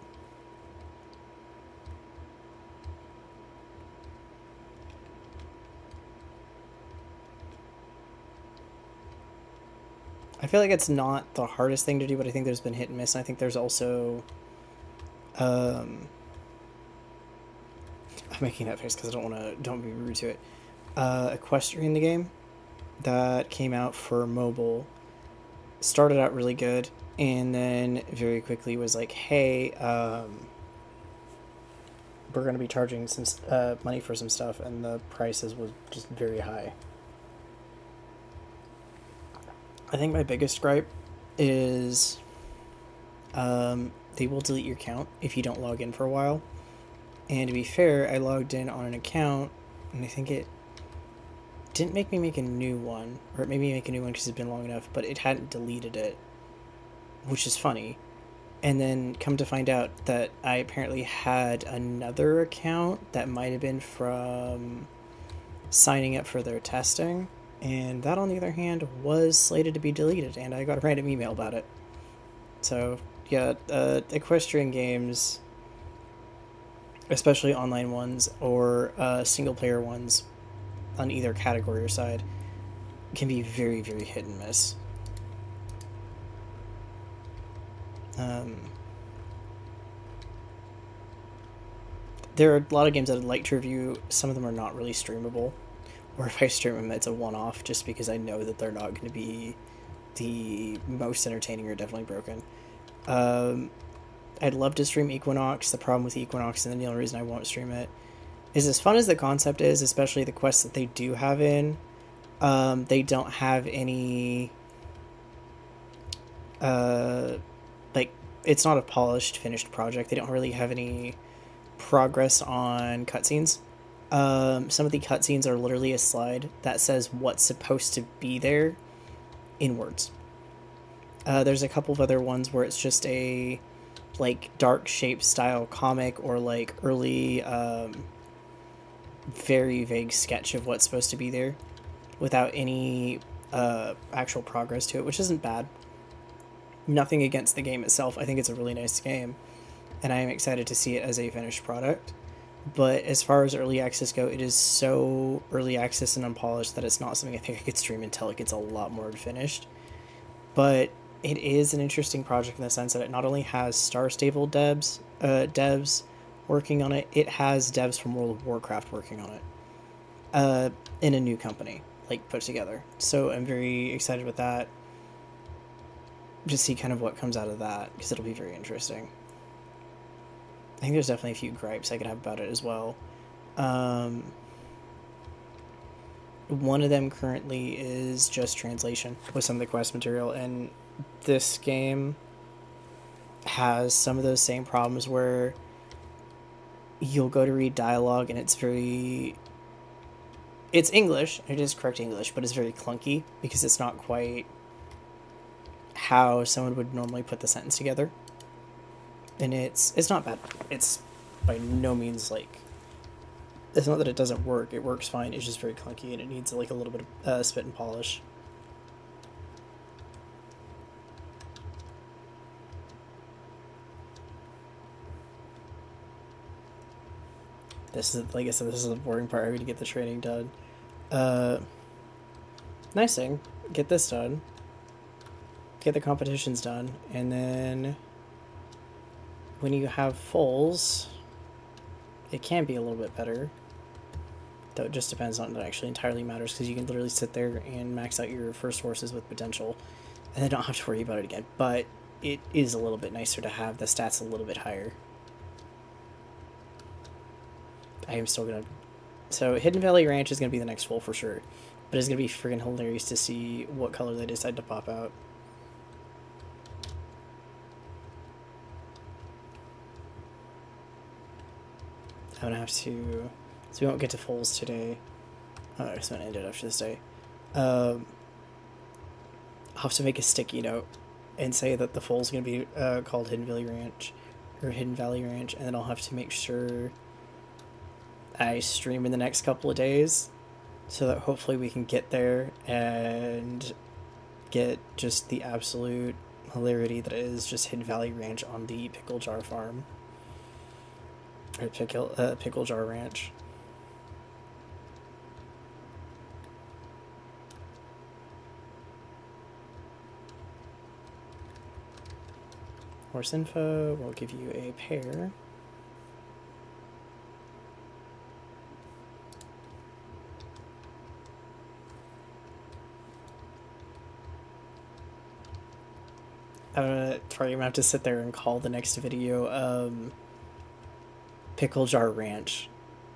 I feel like it's not the hardest thing to do, but I think there's been hit and miss. And I think there's also, um, I'm making that face because I don't be rude to it. Equestrian, the game that came out for mobile, started out really good, and then very quickly was like, hey, we're going to be charging some money for some stuff, and the prices was just very high. I think my biggest gripe is they will delete your account if you don't log in for a while. And to be fair, I logged in on an account, and I think it didn't make me make a new one, or it made me make a new one because it's been long enough, but it hadn't deleted it, which is funny. And then come to find out that I apparently had another account that might have been from signing up for their testing, and that, on the other hand, was slated to be deleted, and I got a random email about it. So, yeah, equestrian games, especially online ones or single player ones on either category or side, can be very, very hit and miss. Um, there are a lot of games that I'd like to review. Some of them are not really streamable, or if I stream them, it's a one-off, just because I know that they're not going to be the most entertaining or definitely broken. Um, I'd love to stream Equinox. The problem with Equinox, and the only reason I won't stream it, is as fun as the concept is, especially the quests that they do have in, they don't have any, uh, like, it's not a polished, finished project. They don't really have any progress on cutscenes. Some of the cutscenes are literally a slide that says what's supposed to be there in words. There's a couple of other ones where it's just a like dark shape style comic or like early very vague sketch of what's supposed to be there without any actual progress to it, which isn't bad. Nothing against the game itself. I think it's a really nice game, and I am excited to see it as a finished product. But as far as early access go, it is so early access and unpolished that it's not something I think I could stream until it gets a lot more finished. But it is an interesting project in the sense that it not only has Star Stable devs working on it, it has devs from World of Warcraft working on it in a new company, like put together. So I'm very excited with that. just see kind of what comes out of that, because it'll be very interesting. I think there's definitely a few gripes I could have about it as well. One of them currently is just translation with some of the quest material, and this game has some of those same problems where you'll go to read dialogue and it's English, it is correct English, but it's very clunky because it's not quite how someone would normally put the sentence together. And it's not bad. It's by no means like, it's not that it doesn't work. It works fine. It's just very clunky and it needs like a little bit of spit and polish. This is, like I said, this is the boring part. I need to get the training done. Nice thing. Get this done. Get the competitions done. And then when you have fulls, it can be a little bit better. Though it just depends on, it actually entirely matters, because you can literally sit there and max out your first horses with potential and then don't have to worry about it again. But it is a little bit nicer to have the stats a little bit higher. I am still gonna... So Hidden Valley Ranch is gonna be the next full for sure. But it's gonna be freaking hilarious to see what color they decide to pop out. I'm gonna have to... So we won't get to fulls today. Oh, I just gonna end it after this day. I'll have to make a sticky note and say that the full's gonna be called Hidden Valley Ranch, or Hidden Valley Ranch, and then I'll have to make sure I stream in the next couple of days so that hopefully we can get there and get just the absolute hilarity that is just Hidden Valley Ranch on the Pickle Jar Farm. Or Pickle Jar Ranch. Horse info will give you a pair. Probably gonna have to sit there and call the next video Pickle Jar Ranch,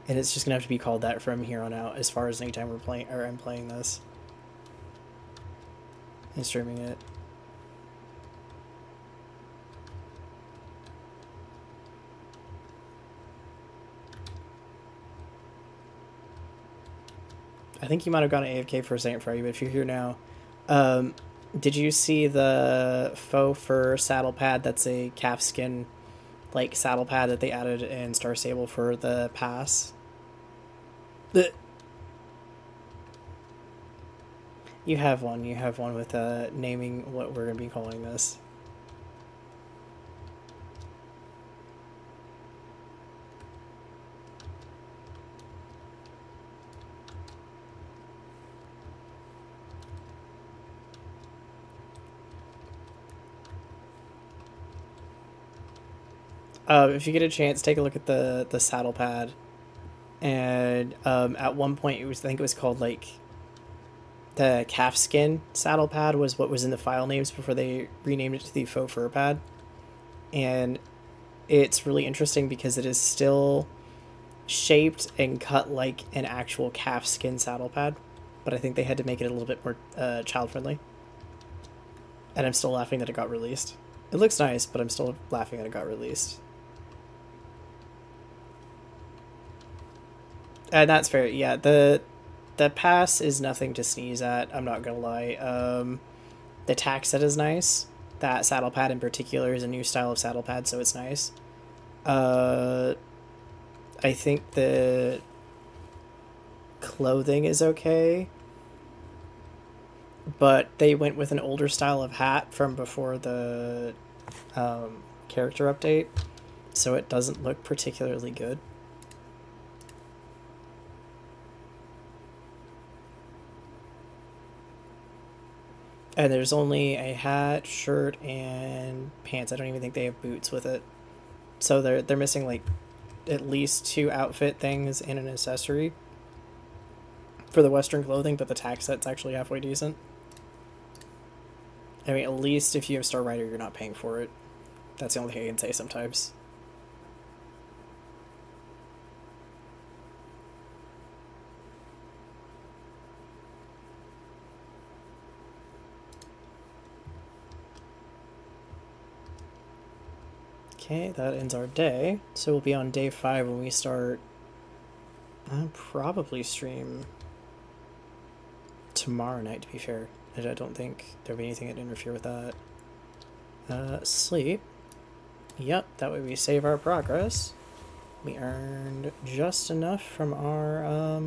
and it's just gonna have to be called that from here on out, as far as anytime we're playing, or I'm playing this and streaming it. I think you might have gone AFK for a second, Freddy, but if you're here now, did you see the faux fur saddle pad that's a calf skin, like, saddle pad that they added in Star Stable for the pass? You have one. You have one with naming what we're going to be calling this. If you get a chance, take a look at the saddle pad. And at one point, I think it was called, like, the calf skin saddle pad was what was in the file names before they renamed it to the faux fur pad. And it's really interesting because it is still shaped and cut like an actual calf skin saddle pad, but I think they had to make it a little bit more child friendly. And I'm still laughing that it got released. It looks nice, but I'm still laughing that it got released. And that's fair. Yeah, the pass is nothing to sneeze at. I'm not gonna lie. The tack set is nice. That saddle pad in particular is a new style of saddle pad, so it's nice. I think the clothing is okay, but they went with an older style of hat from before the character update, so it doesn't look particularly good. And there's only a hat, shirt, and pants. I don't even think they have boots with it. So they're missing like at least 2 outfit things and an accessory for the Western clothing, but the tack set's actually halfway decent. I mean, at least if you have Star Rider, you're not paying for it. That's the only thing I can say sometimes. Okay, that ends our day. So we'll be on day 5 when we start. I'll probably stream tomorrow night, to be fair. I don't think there'll be anything that interfere with that. Sleep. Yep, that way we save our progress. We earned just enough from our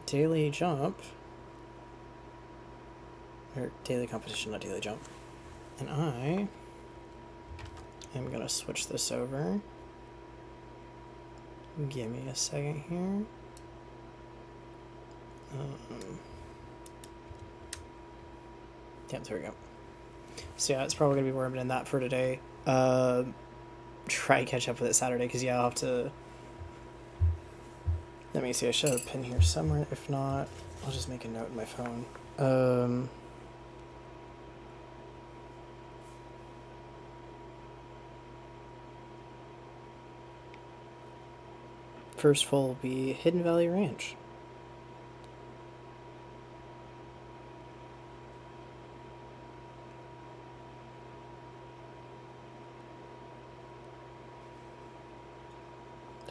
daily jump. Or daily competition, not daily jump. And I am gonna switch this over. Give me a second here. Yep, there we go. So yeah, it's probably gonna be where I'm in that for today. Try to catch up with it Saturday, because yeah, I'll have to. Let me see, I should have a pin here somewhere. If not, I'll just make a note in my phone. First full will be Hidden Valley Ranch.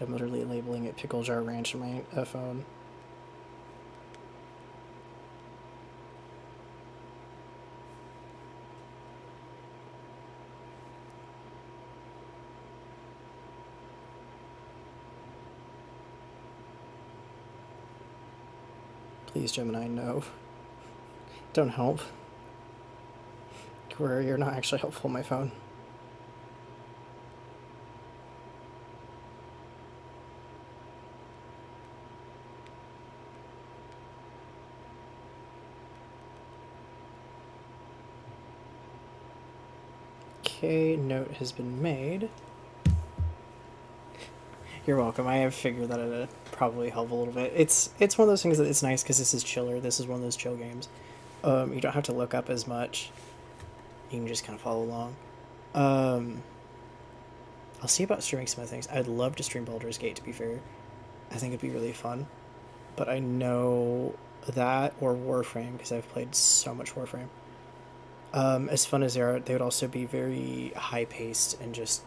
I'm literally labeling it Pickle Jar Ranch in my phone. Please, Gemini, no. Don't help. Where you're not actually helpful on my phone. Okay, note has been made. You're welcome. I have figured that it'd probably help a little bit. It's one of those things that it's nice because this is chiller. This is one of those chill games. You don't have to look up as much. You can just kind of follow along. I'll see about streaming some other things. I'd love to stream Baldur's Gate, to be fair. I think it'd be really fun. But I know that or Warframe, because I've played so much Warframe. As fun as they are, they would also be very high-paced and just...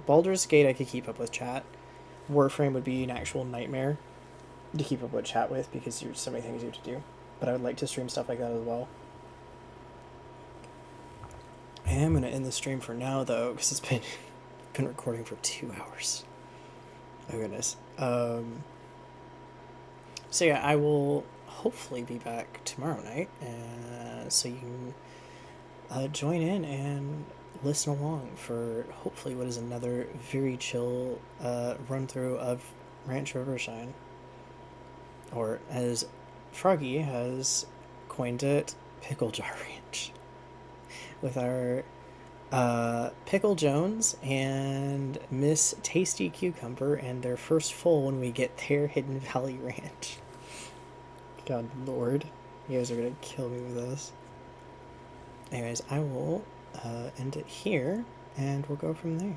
Baldur's Gate I could keep up with chat. Warframe would be an actual nightmare to keep up with chat with, because there's so many things you have to do. But I would like to stream stuff like that as well. I am going to end the stream for now, though, because it's been recording for 2 hours. Oh, goodness. So yeah, I will hopefully be back tomorrow night, so you can join in and listen along for hopefully what is another very chill run-through of Ranch Rivershine. Or, as Froggy has coined it, Pickle Jar Ranch. With our Pickle Jones and Miss Tasty Cucumber and their first full when we get their Hidden Valley Ranch. God Lord, you guys are gonna kill me with this. Anyways, I will end it here, and we'll go from there.